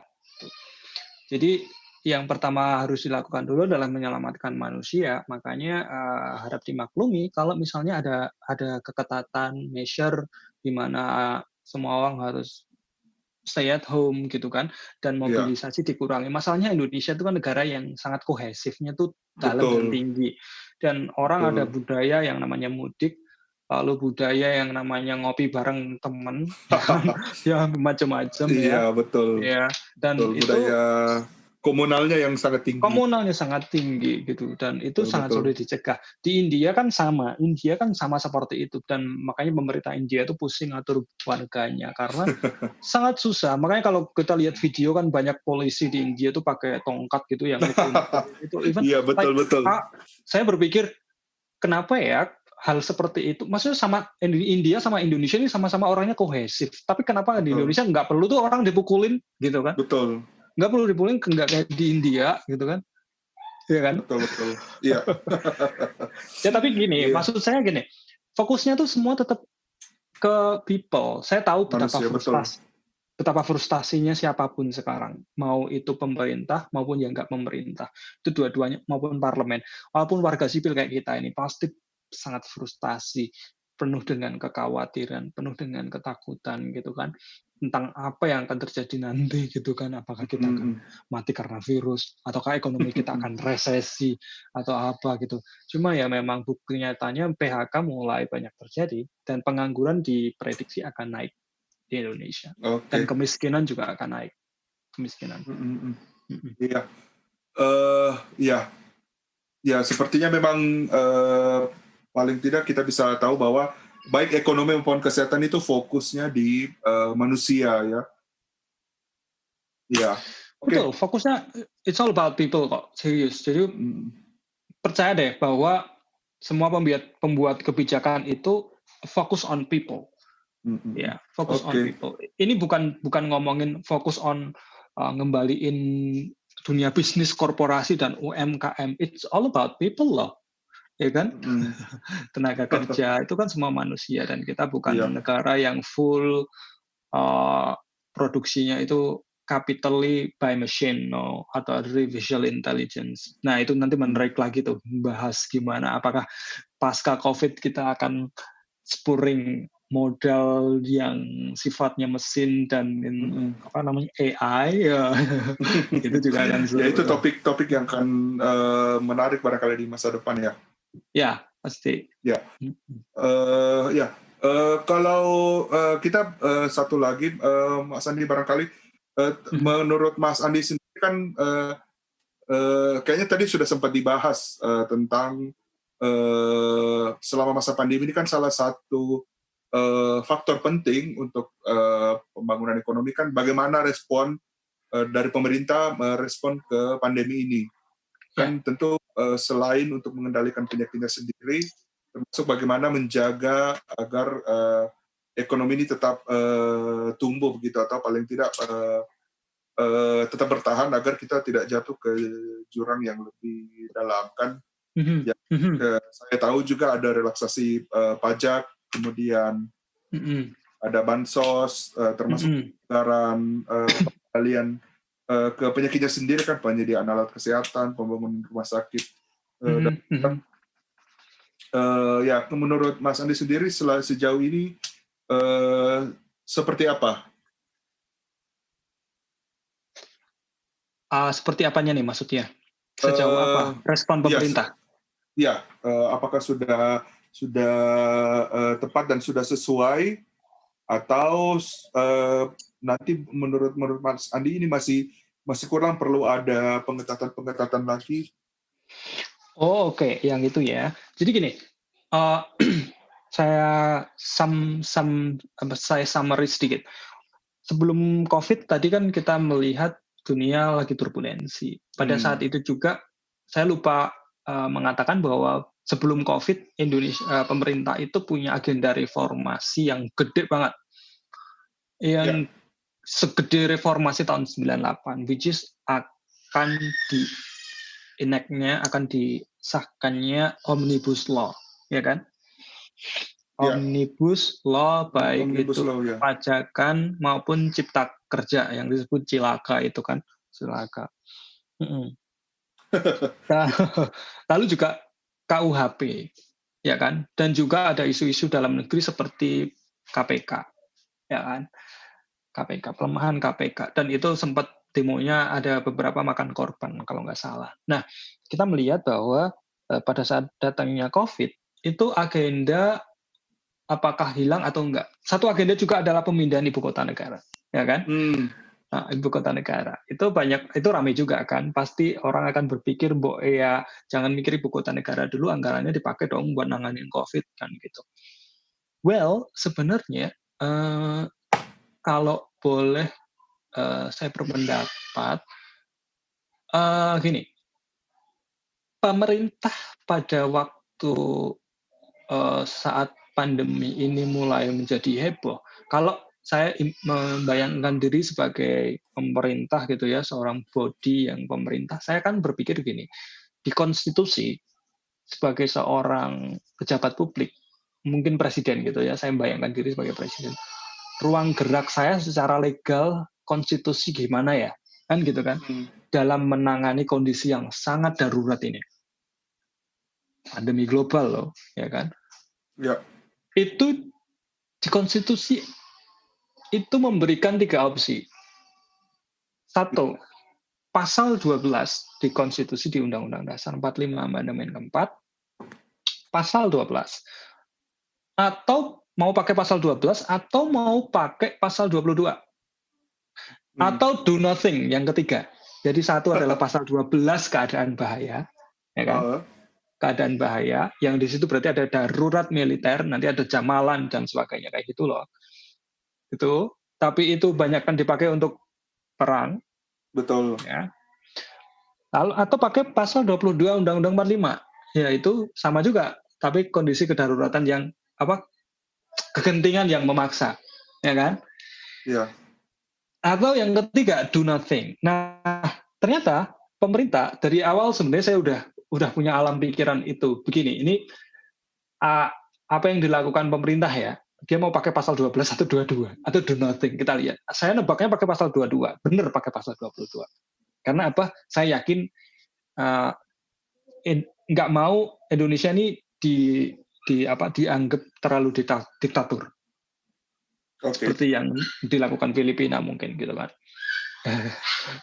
Jadi yang pertama harus dilakukan dulu adalah menyelamatkan manusia. Makanya harap dimaklumi kalau misalnya ada keketatan measure di mana semua orang harus stay at home gitu kan, dan mobilisasi dikurangi. Masalahnya Indonesia itu kan negara yang sangat kohesifnya tuh dalam dan tinggi, dan orang ada budaya yang namanya mudik, lalu budaya yang namanya ngopi bareng temen, ya macam-macam ya. Iya betul. Ya, dan betul. itu budaya komunalnya yang sangat tinggi. Komunalnya sangat tinggi gitu, dan itu sangat sulit dicegah. Di India kan sama seperti itu, dan makanya pemerintah India itu pusing atur warganya karena sangat susah. Makanya kalau kita lihat video kan banyak polisi di India tuh pakai tongkat gitu yang itu even iya betul. Saya berpikir kenapa ya hal seperti itu, maksudnya sama India sama Indonesia ini sama-sama orangnya kohesif, tapi kenapa di Indonesia nggak perlu tuh orang dipukulin gitu kan? Betul. Nggak perlu dipukulin, nggak kayak di India gitu kan? Iya kan? Betul. Iya. Ya tapi gini, maksud saya gini, fokusnya tuh semua tetap ke people. Saya tahu betapa frustasinya siapapun sekarang, mau itu pemerintah maupun yang nggak pemerintah, itu dua-duanya maupun parlemen, walaupun warga sipil kayak kita ini pasti sangat frustasi, penuh dengan kekhawatiran, penuh dengan ketakutan gitu kan, tentang apa yang akan terjadi nanti gitu kan, apakah kita akan mati karena virus, ataukah ekonomi kita akan resesi atau apa gitu. Cuma ya memang bukti nyatanya PHK mulai banyak terjadi dan pengangguran diprediksi akan naik di Indonesia. Dan kemiskinan juga akan naik. Kemiskinan. Iya. Ya sepertinya memang paling tidak kita bisa tahu bahwa baik ekonomi maupun kesehatan itu fokusnya di manusia ya. Iya. Betul, fokusnya it's all about people kok, serius. Jadi percaya deh bahwa semua pembuat kebijakan itu fokus on people. Ya, fokus on people. Ini bukan ngomongin fokus on ngembaliin dunia bisnis korporasi dan UMKM. It's all about people loh. Ya kan? Tenaga kerja itu kan semua manusia, dan kita bukan negara yang full produksinya itu capitally by machine atau artificial intelligence. Nah, itu nanti menarik lagi tuh bahas gimana apakah pasca Covid kita akan spuring modal yang sifatnya mesin dan AI ya. Itu juga akan ya itu topik yang akan menarik barangkali di masa depan ya. Ya, pasti. Ya. Kalau kita satu lagi, Mas Andi barangkali, menurut Mas Andi sendiri kan kayaknya tadi sudah sempat dibahas tentang selama masa pandemi ini kan salah satu faktor penting untuk pembangunan ekonomi kan bagaimana respon dari pemerintah merespon ke pandemi ini. Kan tentu selain untuk mengendalikan penyakitnya sendiri, termasuk bagaimana menjaga agar ekonomi ini tetap tumbuh begitu, atau paling tidak tetap bertahan agar kita tidak jatuh ke jurang yang lebih dalam kan. Saya tahu juga ada relaksasi pajak, kemudian ada bansos, termasuk anggaran pengendalian ke penyakitnya sendiri kan, penyediaan alat kesehatan, pembangunan rumah sakit. Ya, menurut Mas Andi sendiri sejauh ini seperti apa? Seperti apanya nih maksudnya? Sejauh apa respon pemerintah? Apakah sudah tepat dan sudah sesuai, atau nanti menurut Mas Andi ini masih kurang, perlu ada pengetatan lagi? Oke. Yang itu ya. Jadi gini, saya summary sedikit. Sebelum COVID tadi kan kita melihat dunia lagi turbulensi. Pada saat itu juga saya lupa mengatakan bahwa sebelum COVID Indonesia pemerintah itu punya agenda reformasi yang gede banget. Yang segede reformasi tahun 98, which is akan disahkannya Omnibus Law, ya kan? Omnibus Law, baik Omnibus itu law, pajakan maupun cipta kerja yang disebut cilaka itu kan, cilaka. Lalu juga KUHP, ya kan? Dan juga ada isu-isu dalam negeri seperti KPK, ya kan? KPK, pelemahan KPK, dan itu sempat demonya ada beberapa makan korban kalau nggak salah. Nah, kita melihat bahwa pada saat datangnya COVID itu agenda apakah hilang atau enggak. Satu agenda juga adalah pemindahan ibu kota negara, ya kan? Nah, ibu kota negara itu ramai juga kan. Pasti orang akan berpikir, ya jangan mikir ibu kota negara dulu, anggarannya dipakai dong buat nanganin COVID kan gitu. Well, sebenarnya kalau boleh saya berpendapat gini, pemerintah pada waktu saat pandemi ini mulai menjadi heboh, kalau saya membayangkan diri sebagai pemerintah gitu ya, seorang body yang pemerintah, saya kan berpikir gini, di konstitusi sebagai seorang pejabat publik, mungkin presiden gitu ya, saya membayangkan diri sebagai presiden, ruang gerak saya secara legal konstitusi gimana ya, kan gitu kan, dalam menangani kondisi yang sangat darurat ini, pandemi global loh, ya kan? Ya. Itu di konstitusi itu memberikan 3 opsi. 1, pasal 12 di konstitusi di Undang-Undang Dasar 45 Amandemen keempat, pasal 12. Atau mau pakai pasal 12 atau mau pakai pasal 22. Atau do nothing yang ketiga. Jadi 1 adalah pasal 12 keadaan bahaya, ya kan? Keadaan bahaya yang di situ berarti ada darurat militer, nanti ada jamalan dan sebagainya kayak gitu loh. Itu, tapi itu banyak kan dipakai untuk perang. Betul. Ya. Lalu atau pakai pasal 22 Undang-Undang 45. Ya itu sama juga, tapi kondisi kedaruratan yang kegentingan yang memaksa, ya kan? Iya. Atau yang ketiga, do nothing. Nah, ternyata pemerintah dari awal sebenarnya saya udah punya alam pikiran itu. Begini, ini apa yang dilakukan pemerintah ya? Dia mau pakai pasal 12 atau 22 atau do nothing. Kita lihat. Saya nebaknya pakai pasal 22. Benar pakai pasal 22. Karena apa? Saya yakin nggak mau Indonesia ini dianggap terlalu diktatur. Seperti yang dilakukan Filipina mungkin gitu kan.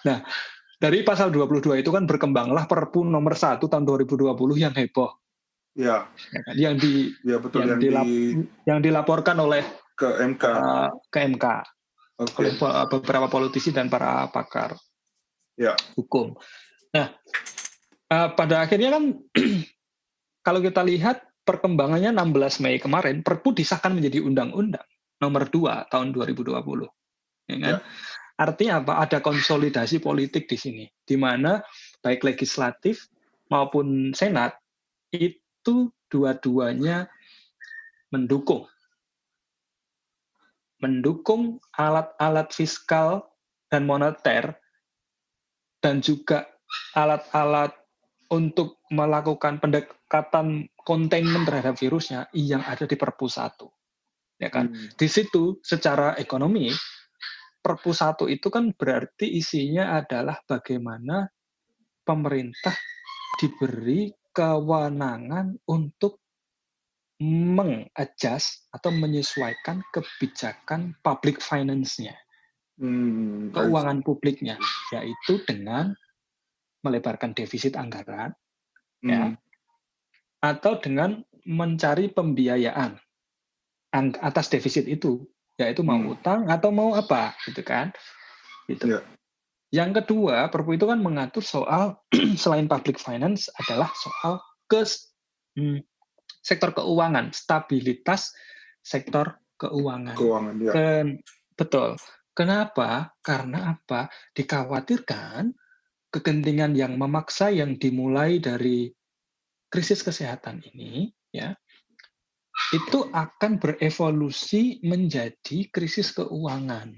Nah, dari pasal 22 itu kan berkembanglah Perpu nomor 1 tahun 2020 yang heboh. Ya. Yang dilaporkan oleh ke MK. Oleh beberapa politisi dan para pakar hukum. Nah, pada akhirnya kan kalau kita lihat perkembangannya 16 Mei kemarin, Perpu disahkan menjadi undang-undang nomor 2 tahun 2020. Ya kan? Artinya apa? Ada konsolidasi politik di sini, di mana baik legislatif maupun senat itu dua-duanya mendukung alat-alat fiskal dan moneter dan juga alat-alat untuk melakukan pendekatan containment terhadap virusnya yang ada di Perpu 1. Ya kan? Di situ secara ekonomi Perpu 1 itu kan berarti isinya adalah bagaimana pemerintah diberi kewenangan untuk mengadjust atau menyesuaikan kebijakan public finance-nya, keuangan publiknya, yaitu dengan melebarkan defisit anggaran, ya, atau dengan mencari pembiayaan atas defisit itu, yaitu mau utang atau mau apa, gitu kan? Gitu. Yeah. Yang kedua, Perpu itu kan mengatur soal selain public finance adalah soal sektor keuangan, stabilitas sektor keuangan. Ya. Betul. Kenapa? Karena apa? Dikhawatirkan kegentingan yang memaksa yang dimulai dari krisis kesehatan ini, ya, itu akan berevolusi menjadi krisis keuangan.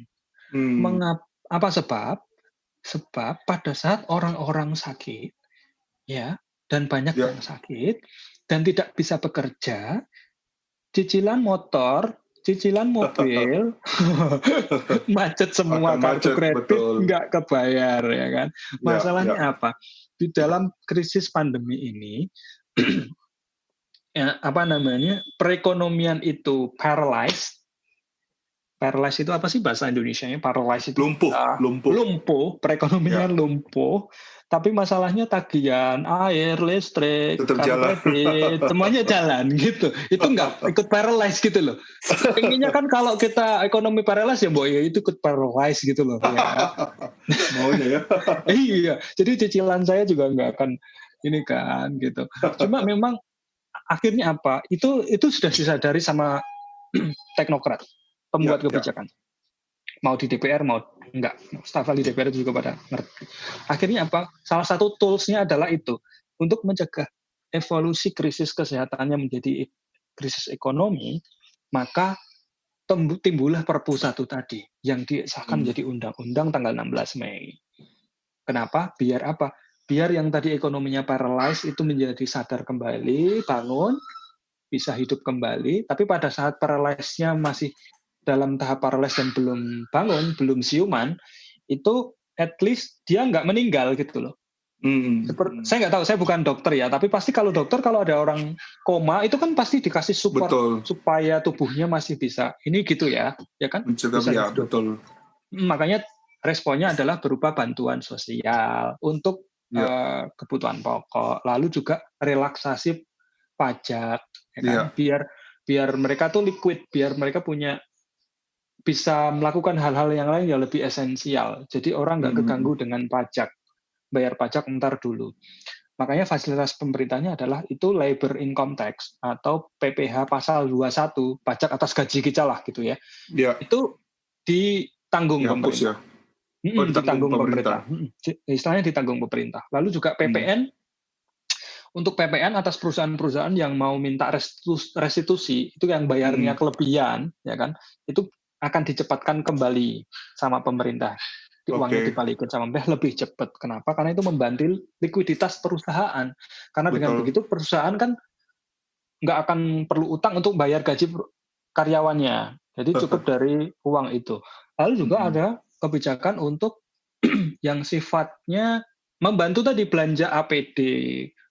Apa sebab? Sebab pada saat orang-orang sakit, ya, dan banyak yang sakit dan tidak bisa bekerja, cicilan motor, cicilan mobil, macet semua, kartu kredit nggak kebayar, ya kan? Masalahnya apa? Di dalam krisis pandemi ini, ya, perekonomian itu paralyzed. Paralyzed itu apa sih bahasa Indonesianya? Paralyzed itu lumpuh, perekonomian lumpuh. Tapi masalahnya tagihan air, listrik, kredit, semuanya jalan gitu. Itu nggak ikut paralyzed gitu loh. Intinya kan kalau kita ekonomi paralyzed ya, boy, itu ikut paralyzed gitu loh. Ya. Maunya ya. Iya, jadi cicilan saya juga nggak akan ini kan gitu. Cuma memang akhirnya apa? Itu sudah disadari sama teknokrat, pembuat kebijakan. Mau di DPR, mau enggak. Staf ahli DPR juga pada ngerti. Akhirnya apa? Salah satu toolsnya adalah itu. Untuk mencegah evolusi krisis kesehatannya menjadi krisis ekonomi, maka timbullah Perpu 1 tadi, yang disahkan menjadi undang-undang tanggal 16 Mei. Kenapa? Biar apa? Biar yang tadi ekonominya paralyzed itu menjadi sadar kembali, bangun, bisa hidup kembali, tapi pada saat paralyzed-nya masih dalam tahap paralyzed dan belum bangun, belum siuman, itu at least dia nggak meninggal gitu loh. Saya nggak tahu, saya bukan dokter ya, tapi pasti kalau dokter, kalau ada orang koma, itu kan pasti dikasih support supaya tubuhnya masih bisa, ini gitu ya kan? Mencegah, betul. Makanya responnya adalah berupa bantuan sosial untuk kebutuhan pokok, lalu juga relaksasi pajak, ya kan? Biar mereka tuh liquid, biar mereka bisa melakukan hal-hal yang lain yang lebih esensial. Jadi orang nggak keganggu dengan pajak, bayar pajak ntar dulu. Makanya fasilitas pemerintahnya adalah itu labor income tax atau PPh pasal 21, pajak atas gaji kita lah gitu ya. Itu ditanggung pemerintah. Ditanggung pemerintah. Istilahnya ditanggung pemerintah. Lalu juga PPN. Untuk PPN atas perusahaan-perusahaan yang mau minta restitusi, itu yang bayarnya kelebihan, ya kan? Itu akan dicepatkan kembali sama pemerintah. Uangnya dibalikin sama pemerintah lebih cepat. Kenapa? Karena itu membantu likuiditas perusahaan. Karena dengan begitu perusahaan kan nggak akan perlu utang untuk bayar gaji karyawannya. Jadi cukup dari uang itu. Lalu juga ada kebijakan untuk yang sifatnya membantu tadi belanja APD,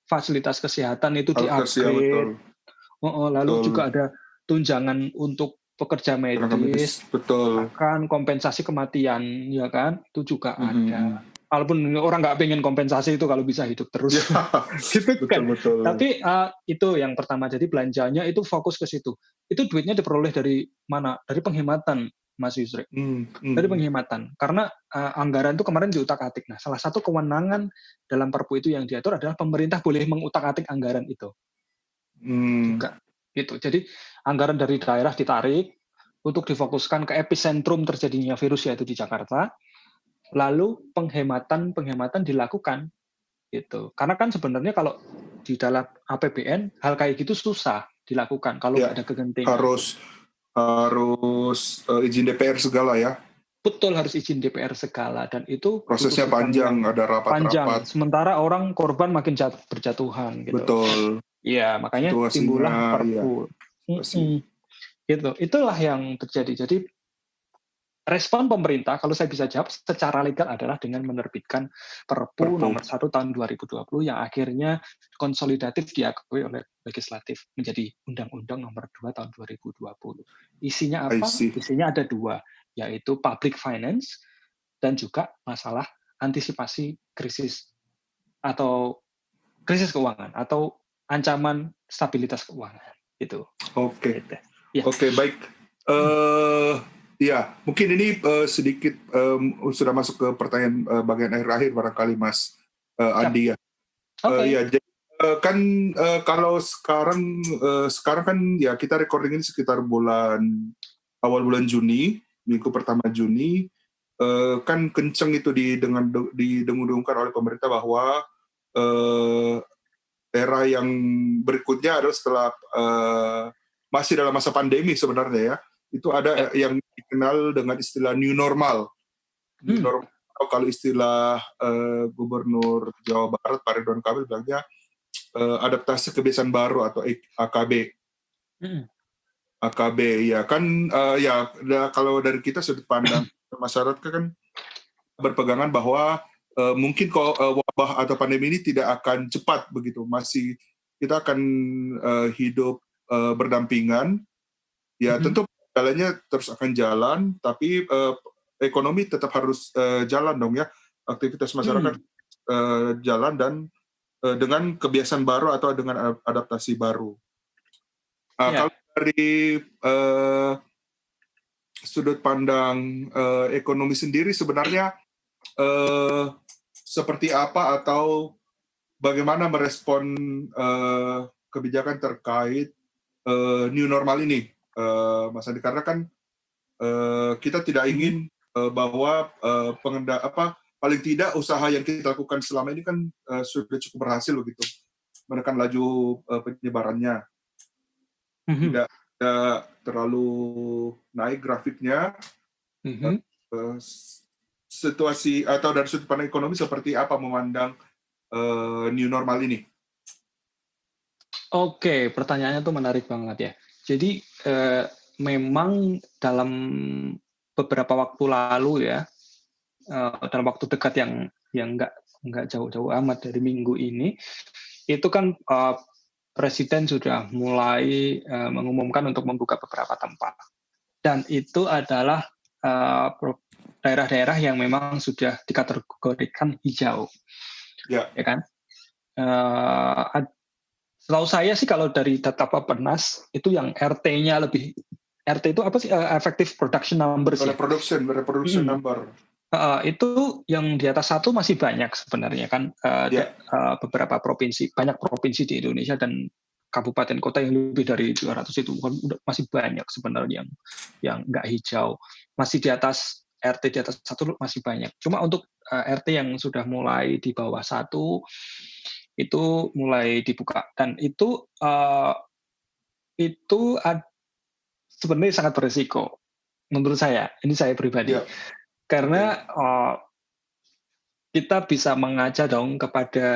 fasilitas kesehatan itu di-upgrade. Lalu juga ada tunjangan untuk pekerja medis, bahkan kompensasi kematian, ya kan, itu juga ada. Walaupun orang nggak pengen kompensasi itu kalau bisa hidup terus, gitu kan. Tapi itu yang pertama, jadi belanjanya itu fokus ke situ. Itu duitnya diperoleh dari mana? Dari penghematan, Mas Yusri. Dari penghematan. Karena anggaran itu kemarin diutak-atik. Nah, salah satu kewenangan dalam Perpu itu yang diatur adalah pemerintah boleh mengutak-atik anggaran itu. Juga. Gitu. Jadi anggaran dari daerah ditarik untuk difokuskan ke epicentrum terjadinya virus, yaitu di Jakarta. Lalu penghematan dilakukan gitu. Karena kan sebenarnya kalau di dalam APBN hal kayak gitu susah dilakukan kalau nggak ada kegentingan. Harus izin DPR segala ya. Betul, harus izin DPR segala, dan itu prosesnya panjang, ada rapat-rapat. Sementara orang korban makin berjatuhan gitu. Betul. Iya, makanya timbullah Perpu. Gitu. Itulah yang terjadi. Jadi respon pemerintah, kalau saya bisa jawab secara legal adalah dengan menerbitkan Perpu nomor 1 tahun 2020 yang akhirnya konsolidatif diakui oleh legislatif menjadi Undang-Undang nomor 2 tahun 2020. Isinya I apa? see. Isinya ada 2, yaitu public finance dan juga masalah antisipasi krisis atau krisis keuangan atau ancaman stabilitas keuangan gitu. Oke. Gitu. Ya. Oke, baik. Ya, mungkin ini sedikit sudah masuk ke pertanyaan bagian akhir-akhir barangkali Mas Andi ya. Oke. Ya, jadi kan kalau sekarang kan ya kita recording ini sekitar awal bulan Juni, minggu pertama Juni, kan kenceng itu didengung-dengungkan oleh pemerintah bahwa era yang berikutnya adalah setelah masih dalam masa pandemi sebenarnya ya. Itu ada yang dikenal dengan istilah new normal. New normal, kalau istilah Gubernur Jawa Barat Pak Ridwan Kamil bilangnya adaptasi kebiasaan baru atau AKB. AKB ya kan kalau dari kita sudut pandang masyarakat kan berpegangan bahwa mungkin wabah atau pandemi ini tidak akan cepat begitu, masih kita akan hidup berdampingan. Ya tentu jalannya terus akan jalan, tapi ekonomi tetap harus jalan dong ya, aktivitas masyarakat jalan dan dengan kebiasaan baru atau dengan adaptasi baru. Kalau dari sudut pandang ekonomi sendiri sebenarnya seperti apa atau bagaimana merespon kebijakan terkait new normal ini, Mas Andi, karena kan kita tidak ingin bahwa paling tidak usaha yang kita lakukan selama ini kan sudah cukup berhasil begitu menekan laju penyebarannya, tidak terlalu naik grafiknya. Situasi atau dari sudut pandang ekonomi seperti apa memandang new normal ini? Oke, pertanyaannya tuh menarik banget ya. Jadi memang dalam beberapa waktu lalu ya, dalam waktu dekat yang nggak jauh-jauh amat dari minggu ini, itu kan Presiden sudah mulai mengumumkan untuk membuka beberapa tempat, dan itu adalah daerah-daerah yang memang sudah dikategorikan hijau, ya kan? Setahu saya sih kalau dari data Bappenas itu yang RT-nya lebih, RT itu apa sih? Effective Production Number sih. Reproduction number. Itu yang di atas 1 masih banyak sebenarnya kan. Beberapa provinsi, banyak provinsi di Indonesia dan kabupaten kota yang lebih dari 200 itu masih banyak sebenarnya yang nggak hijau. Masih di atas RT di atas 1 masih banyak. Cuma untuk RT yang sudah mulai di bawah 1 itu mulai dibuka, dan itu sebenarnya sangat berisiko menurut saya. Ini saya pribadi, karena kita bisa mengaca dong kepada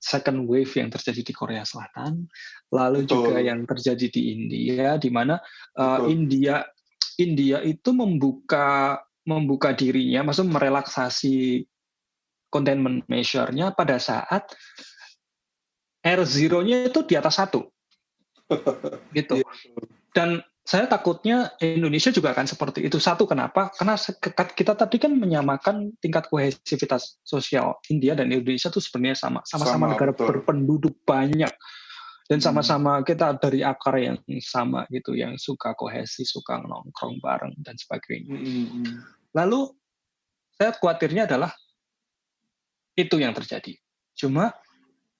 second wave yang terjadi di Korea Selatan, lalu juga yang terjadi di India, di mana India itu membuka dirinya, maksudnya merelaksasi containment measure-nya pada saat R0-nya itu di atas 1. Gitu. Dan saya takutnya Indonesia juga akan seperti itu. Satu, kenapa? Karena kita tadi kan menyamakan tingkat kohesivitas sosial India dan Indonesia itu sebenarnya sama-sama negara berpenduduk banyak. Dan sama-sama kita dari akar yang sama gitu, yang suka kohesi, suka nongkrong bareng dan sebagainya. Lalu saya khawatirnya adalah itu yang terjadi. Cuma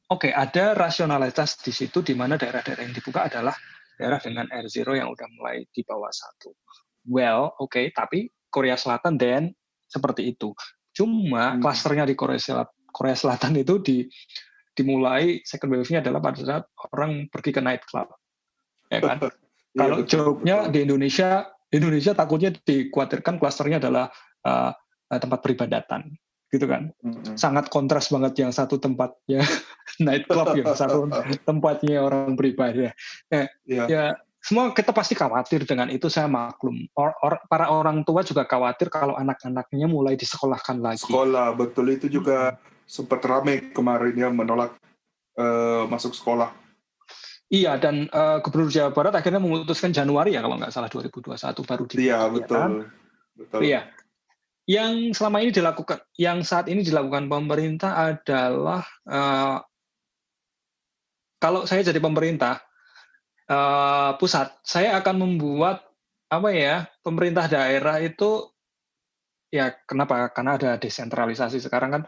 ada rasionalitas di situ, di mana daerah-daerah yang dibuka adalah daerah dengan R0 yang udah mulai di bawah 1. Tapi Korea Selatan dan seperti itu. Cuma klasternya di Korea Selatan itu dimulai second wave-nya adalah pada saat orang pergi ke night club. Ya kan? Kalau joke-nya di Indonesia takutnya dikhawatirkan klasternya adalah tempat peribadatan. Gitu kan, sangat kontras banget, yang satu tempatnya night club, yang satu tempatnya orang beribadah. semua kita pasti khawatir dengan itu, saya maklum. Para orang tua juga khawatir kalau anak-anaknya mulai disekolahkan lagi. Sekolah, betul, itu juga sempat ramai kemarin ya menolak masuk sekolah. Iya, dan Gubernur Jawa Barat akhirnya memutuskan Januari ya kalau nggak salah 2021 baru dibuka. Iya, betul. Betul. Iya. Yang selama ini dilakukan, yang saat ini dilakukan pemerintah adalah kalau saya jadi pemerintah pusat, saya akan membuat pemerintah daerah itu ya kenapa? Karena ada desentralisasi sekarang kan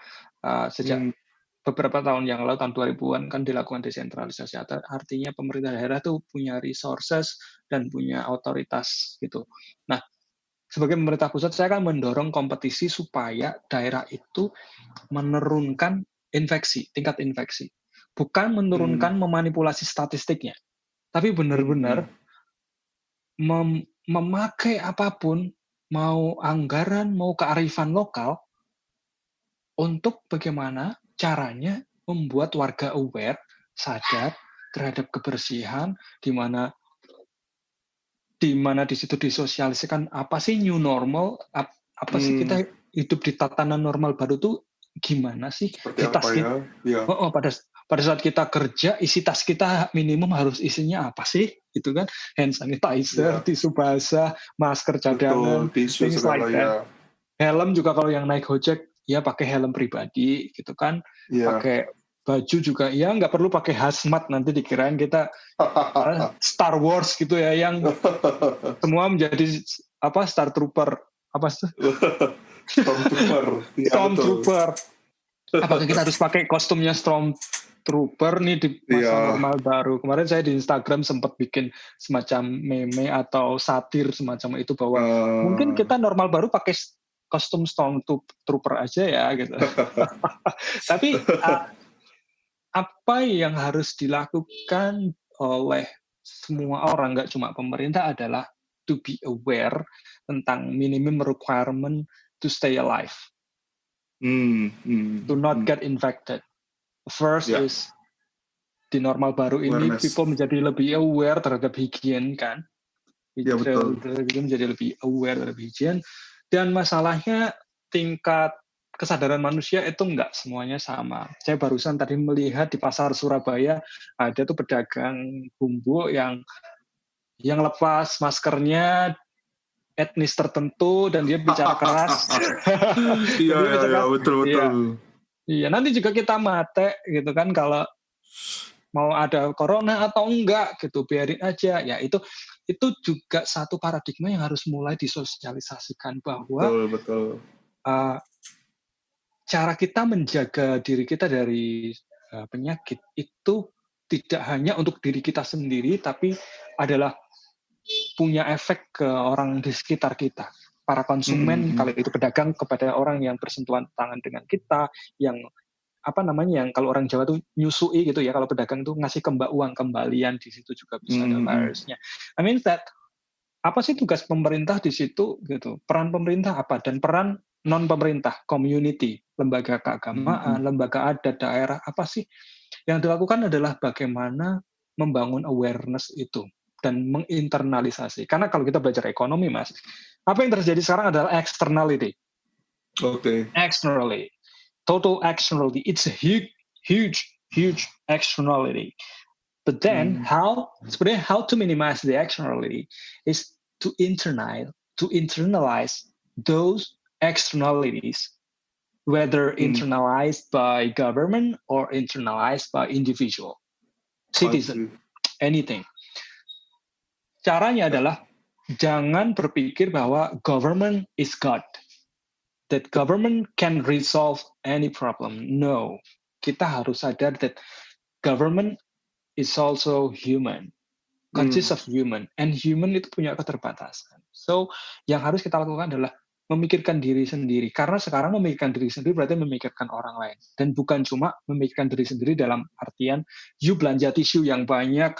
sejak beberapa tahun yang lalu, tahun 2000-an kan dilakukan desentralisasi. Artinya pemerintah daerah tuh punya resources dan punya otoritas gitu. Nah, sebagai pemerintah pusat, saya akan mendorong kompetisi supaya daerah itu menurunkan tingkat infeksi. Bukan menurunkan memanipulasi statistiknya, tapi benar-benar memakai apapun, mau anggaran, mau kearifan lokal, untuk bagaimana caranya membuat warga aware, sadar terhadap kebersihan, di mana di situ disosialisasikan apa sih new normal, apa sih kita hidup di tatanan normal baru tuh gimana sih? Seperti apa ya? Ya. Pada saat kita kerja, isi tas kita minimum harus isinya apa sih? Gitu kan, hand sanitizer, tisu basah, masker cadangan, tisu things segala like that. Helm juga kalau yang naik Gojek, ya pakai helm pribadi gitu kan, pakai baju juga, ya nggak perlu pakai hazmat nanti dikirain kita Star Wars gitu ya, yang semua menjadi Star Trooper, Stormtrooper. Apakah kita harus pakai kostumnya Stormtrooper nih di masa normal baru? Kemarin saya di Instagram sempat bikin semacam meme atau satir semacam itu bahwa mungkin kita normal baru pakai kostum Stormtrooper aja ya gitu. Tapi apa yang harus dilakukan oleh semua orang, nggak cuma pemerintah, adalah to be aware tentang minimum requirement to stay alive, to not get infected. First is di normal baru ini people menjadi lebih aware terhadap higien kan, betul. Menjadi lebih aware terhadap higien, dan masalahnya tingkat kesadaran manusia itu enggak semuanya sama. Saya barusan tadi melihat di pasar Surabaya ada tuh pedagang bumbu yang lepas maskernya etnis tertentu dan dia bicara keras. Iya, betul. Iya, nanti juga kita mate gitu kan kalau mau ada corona atau enggak gitu, biarin aja. Ya itu juga satu paradigma yang harus mulai disosialisasikan bahwa betul. Cara kita menjaga diri kita dari penyakit itu tidak hanya untuk diri kita sendiri, tapi adalah punya efek ke orang di sekitar kita. Para konsumen, kalau itu pedagang, kepada orang yang bersentuhan tangan dengan kita, yang yang kalau orang Jawa tuh nyusui gitu ya, kalau pedagang tuh ngasih uang kembalian, di situ juga bisa ada virusnya. I mean that, apa sih tugas pemerintah di situ gitu? Peran pemerintah apa? Dan peran non-pemerintah, community, lembaga keagamaan, lembaga adat daerah, apa sih? Yang dilakukan adalah bagaimana membangun awareness itu dan menginternalisasi. Karena kalau kita belajar ekonomi, Mas, apa yang terjadi sekarang adalah externality. Externality. Total externality. It's a huge externality. But then how to minimize the externality is to internalize those externalities, whether internalized by government or internalized by individual citizen, anything. Caranya adalah jangan berpikir bahwa government is God, that government can resolve any problem. No, kita harus sadar that government is also human, consists of human, and human itu punya keterbatasan. So, yang harus kita lakukan adalah memikirkan diri sendiri. Karena sekarang memikirkan diri sendiri berarti memikirkan orang lain. Dan bukan cuma memikirkan diri sendiri dalam artian, you belanja tisu yang banyak,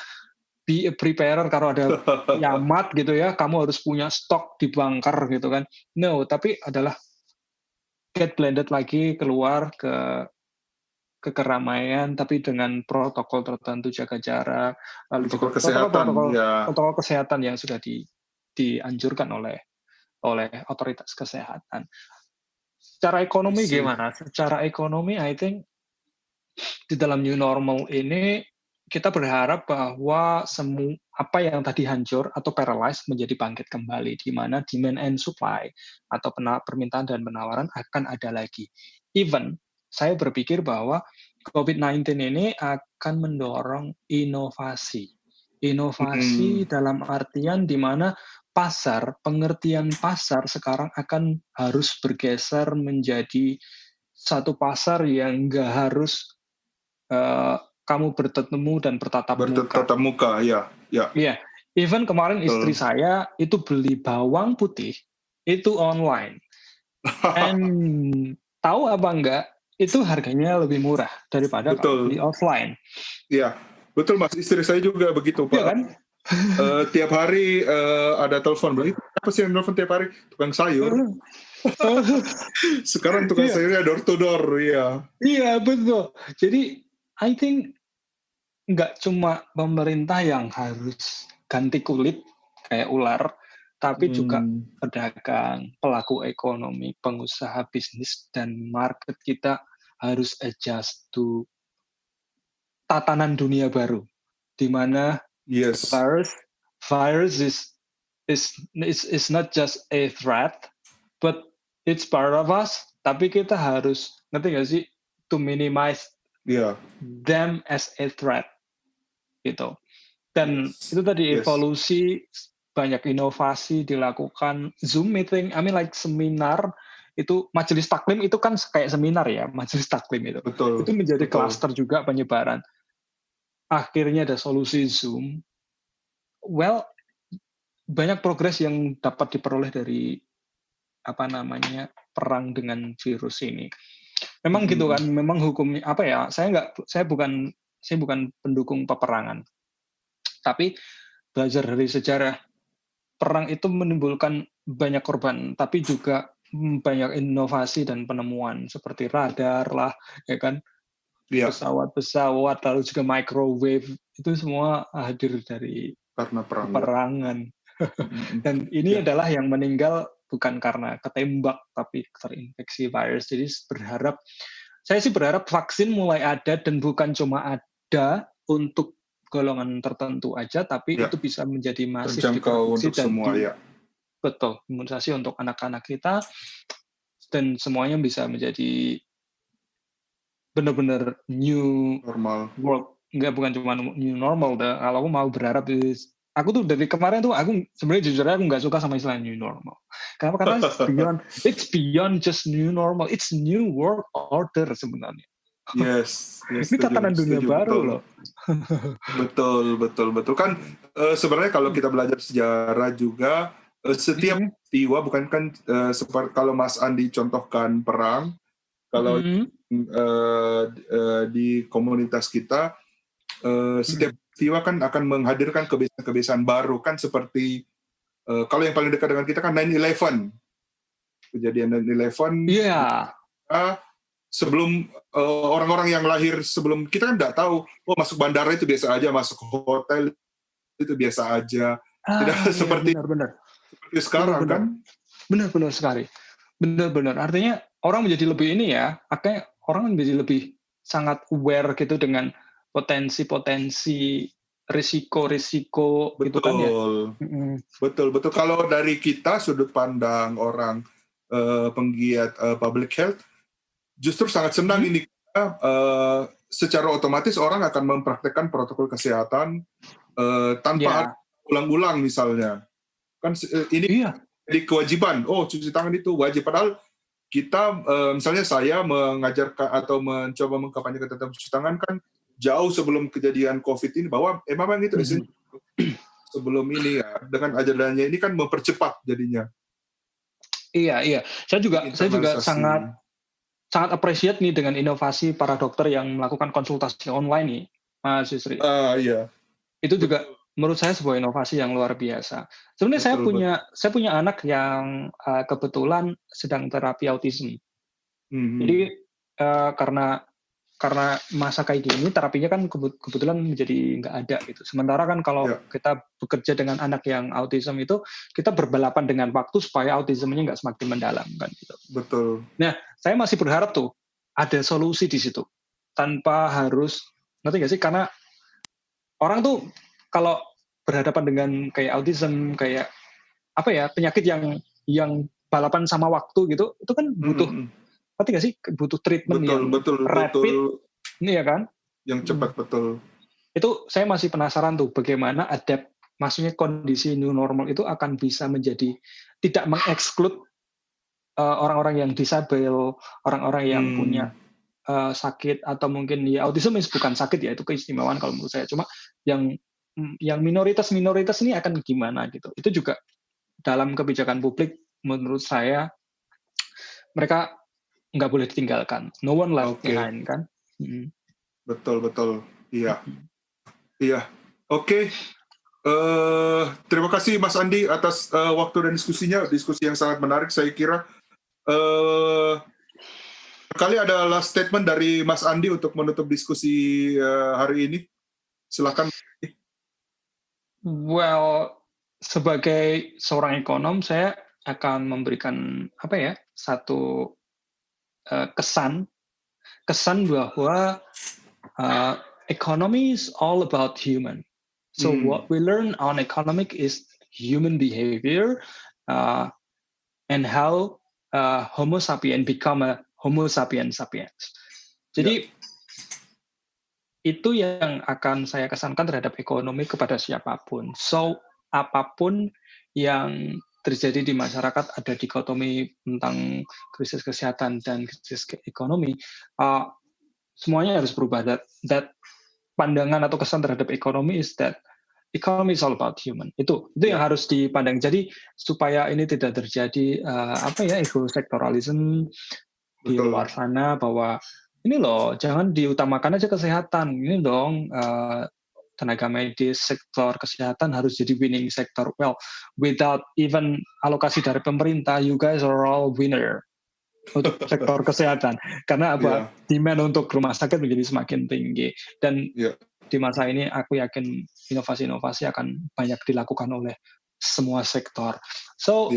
be a preparer kalau ada kiamat gitu ya, kamu harus punya stok di bunker gitu kan. No, tapi adalah get blended lagi, keluar ke keramaian, tapi dengan protokol tertentu, jaga jarak, lalu juga Protokol kesehatan, ya. protokol kesehatan yang sudah dianjurkan oleh otoritas kesehatan. Secara ekonomi gimana? Secara ekonomi, I think di dalam new normal ini kita berharap bahwa apa yang tadi hancur atau paralyzed menjadi bangkit kembali, di mana demand and supply atau permintaan dan penawaran akan ada lagi. Even saya berpikir bahwa COVID-19 ini akan mendorong inovasi. Inovasi dalam artian di mana pengertian pasar sekarang akan harus bergeser menjadi satu pasar yang nggak harus kamu bertemu dan bertatap muka. Ya. Iya. Even kemarin istri saya itu beli bawang putih itu online. And tahu apa enggak? Itu harganya lebih murah daripada kalau beli offline. Iya, betul Mas. Istri saya juga begitu Pak. Iya kan? Tiap hari ada telepon, apa sih yang telepon tiap hari? Tukang sayur. Sekarang tukang sayurnya door to door, ya. Iya betul. Jadi I think nggak cuma pemerintah yang harus ganti kulit kayak ular, tapi juga pedagang, pelaku ekonomi, pengusaha bisnis, dan market kita harus adjust to tatanan dunia baru, di mana virus is not just a threat, but it's part of us. Tapi kita harus ngerti nggak sih, to minimize them as a threat, gitu. Dan itu tadi evolusi, banyak inovasi dilakukan, Zoom meeting, seminar, itu majelis taklim itu kan kayak seminar ya, majelis taklim itu. Betul. Itu menjadi klaster juga penyebaran. Akhirnya ada solusi Zoom. Well, banyak progres yang dapat diperoleh dari perang dengan virus ini. Memang gitu kan, memang hukumnya saya bukan pendukung peperangan. Tapi belajar dari sejarah, perang itu menimbulkan banyak korban, tapi juga banyak inovasi dan penemuan seperti radar lah, ya kan, pesawat-pesawat, lalu juga microwave, itu semua hadir dari karena peperangan. Dan ini adalah yang meninggal bukan karena ketembak, tapi terinfeksi virus. Jadi saya sih berharap vaksin mulai ada, dan bukan cuma ada untuk golongan tertentu aja, tapi itu bisa menjadi masif diproduksi dan betul, imunisasi untuk anak-anak kita, dan semuanya bisa menjadi benar-benar new normal world. Bukan cuma new normal. Kalau aku mau berharap, aku tuh dari kemarin tuh aku sebenarnya jujur aku nggak suka sama istilah new normal. Kenapa? Karena it's beyond just new normal, it's new world order sebenarnya. Yes, ini tatanan dunia baru loh. Betul. Kan sebenarnya kalau kita belajar sejarah juga, setiap peristiwa, bukan kan seperti kalau Mas Andi contohkan perang, kalau di komunitas kita, setiap peristiwa kan akan menghadirkan kebiasaan-kebiasaan baru, kan seperti kalau yang paling dekat dengan kita kan 9/11, kejadian 9/11. Iya. Sebelum orang-orang yang lahir sebelum kita kan nggak tahu, masuk bandara itu biasa aja, masuk hotel itu biasa aja, tidak seperti sekarang kan? Benar sekali, benar. Artinya orang menjadi lebih akhirnya orang menjadi lebih sangat aware gitu dengan potensi risiko gitu kan ya. Betul. Kalau dari kita sudut pandang orang penggiat public health, justru sangat senang ini, secara otomatis orang akan mempraktekkan protokol kesehatan tanpa ulang-ulang misalnya. Kan ini jadi kewajiban, cuci tangan itu wajib. Padahal kita, misalnya saya mengajarkan atau mencoba mengkampanyekan tentang cuci tangan kan jauh sebelum kejadian COVID ini, bahwa memang itu sebelum ini ya, dengan ajarannya ini kan mempercepat jadinya. Iya. Saya juga sangat appreciate nih dengan inovasi para dokter yang melakukan konsultasi online nih, Mas Yusri. Iya. Itu juga menurut saya sebuah inovasi yang luar biasa. Sebenarnya saya punya anak yang kebetulan sedang terapi autism. Jadi karena karena masa kayak gini terapinya kan kebetulan menjadi nggak ada gitu. Sementara kan kalau kita bekerja dengan anak yang autism itu kita berbalapan dengan waktu supaya autismnya nggak semakin mendalam kan gitu. Betul. Nah, saya masih berharap tuh ada solusi di situ tanpa harus, ngerti nggak sih? Karena orang tuh kalau berhadapan dengan kayak autism, kayak apa ya, penyakit yang balapan sama waktu gitu, itu kan butuh, ngerti nggak sih? Butuh treatment yang rapid, ini ya kan? Yang cepat, betul. Itu saya masih penasaran tuh bagaimana maksudnya kondisi new normal itu akan bisa menjadi tidak mengeksklud orang-orang yang disabel, orang-orang yang punya sakit atau mungkin ya autism bukan sakit ya, itu keistimewaan kalau menurut saya. Cuma yang minoritas ini akan gimana gitu. Itu juga dalam kebijakan publik menurut saya mereka nggak boleh ditinggalkan. No one left behind kan. Betul. Iya. Oke. Terima kasih Mas Andi atas waktu dan diskusinya. Diskusi yang sangat menarik saya kira. Kali ada last statement dari Mas Andi untuk menutup diskusi hari ini. Silakan. Well, sebagai seorang ekonom, saya akan memberikan satu kesan bahwa economy is all about human. So what we learn on economic is human behavior and how Homo sapiens become a Homo sapiens sapiens. Jadi itu yang akan saya kesankan terhadap ekonomi kepada siapapun. So apapun yang terjadi di masyarakat, ada dikotomi tentang krisis kesehatan dan krisis ekonomi, semuanya harus berubah. That pandangan atau kesan terhadap ekonomi is that economy is all about human. Itu yang harus dipandang. Jadi supaya ini tidak terjadi ego sektoralisme di luar sana, bahwa ini loh jangan diutamakan aja kesehatan, ini dong tenaga medis, sektor kesehatan harus jadi winning sektor. Well, without even alokasi dari pemerintah, you guys are all winner untuk sektor kesehatan. Karena demand untuk rumah sakit menjadi semakin tinggi. Dan di masa ini aku yakin inovasi-inovasi akan banyak dilakukan oleh semua sektor. So,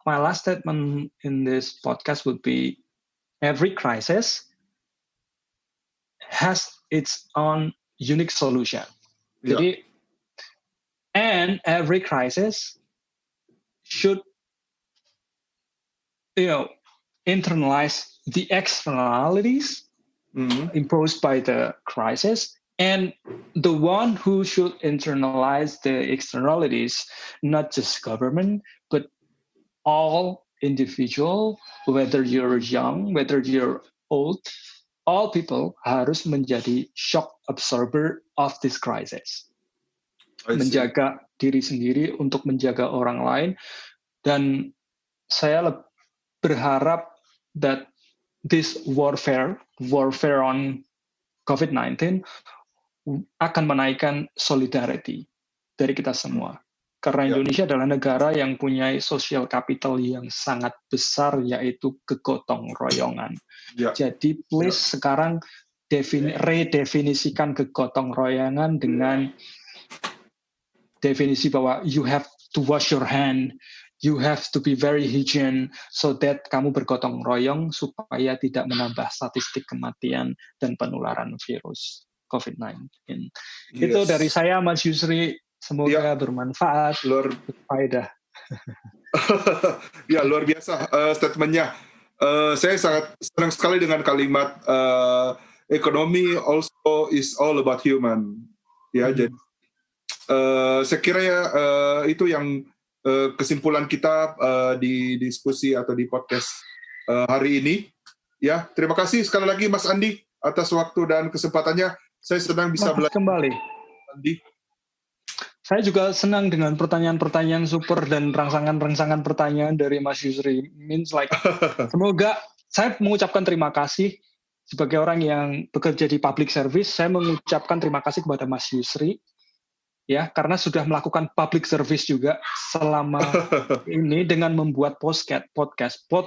my last statement in this podcast would be, every crisis has its own unique solution. Jadi, and every crisis should, internalize the externalities imposed by the crisis, and the one who should internalize the externalities, not just government, but all individual, whether you're young, whether you're old, all people harus menjadi shock absorber of this crisis. Menjaga diri sendiri untuk menjaga orang lain. Dan saya berharap that this warfare on COVID-19 akan menaikkan solidarity dari kita semua. Karena Indonesia adalah negara yang punya social capital yang sangat besar, yaitu kegotong royongan. Jadi please sekarang redefinisikan kegotong royongan dengan definisi bahwa you have to wash your hand, you have to be very hygiene, so that kamu bergotong royong supaya tidak menambah statistik kematian dan penularan virus COVID-19. Itu dari saya, Mas Yusri. Semoga bermanfaat, berfaedah. Luar biasa statementnya. Saya sangat senang sekali dengan kalimat ekonomi also is all about human. Jadi saya kira itu yang kesimpulan kita di diskusi atau di podcast hari ini. Terima kasih sekali lagi Mas Andi atas waktu dan kesempatannya. Saya senang bisa belajar kembali. Andi. Saya juga senang dengan pertanyaan-pertanyaan super dan rangsangan-rangsangan pertanyaan dari Mas Yusri. Semoga saya mengucapkan terima kasih sebagai orang yang bekerja di public service. Saya mengucapkan terima kasih kepada Mas Yusri ya, karena sudah melakukan public service juga selama ini dengan membuat podcast.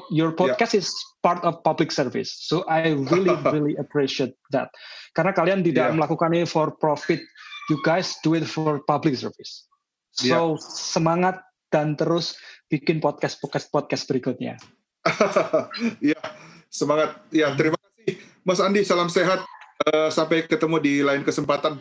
Your podcast is part of public service. So I really appreciate that. Karena kalian tidak melakukan ini for profit. You guys do it for public service. So semangat dan terus bikin podcast berikutnya. Ya, semangat. Ya, terima kasih Mas Andi, salam sehat. Sampai ketemu di lain kesempatan.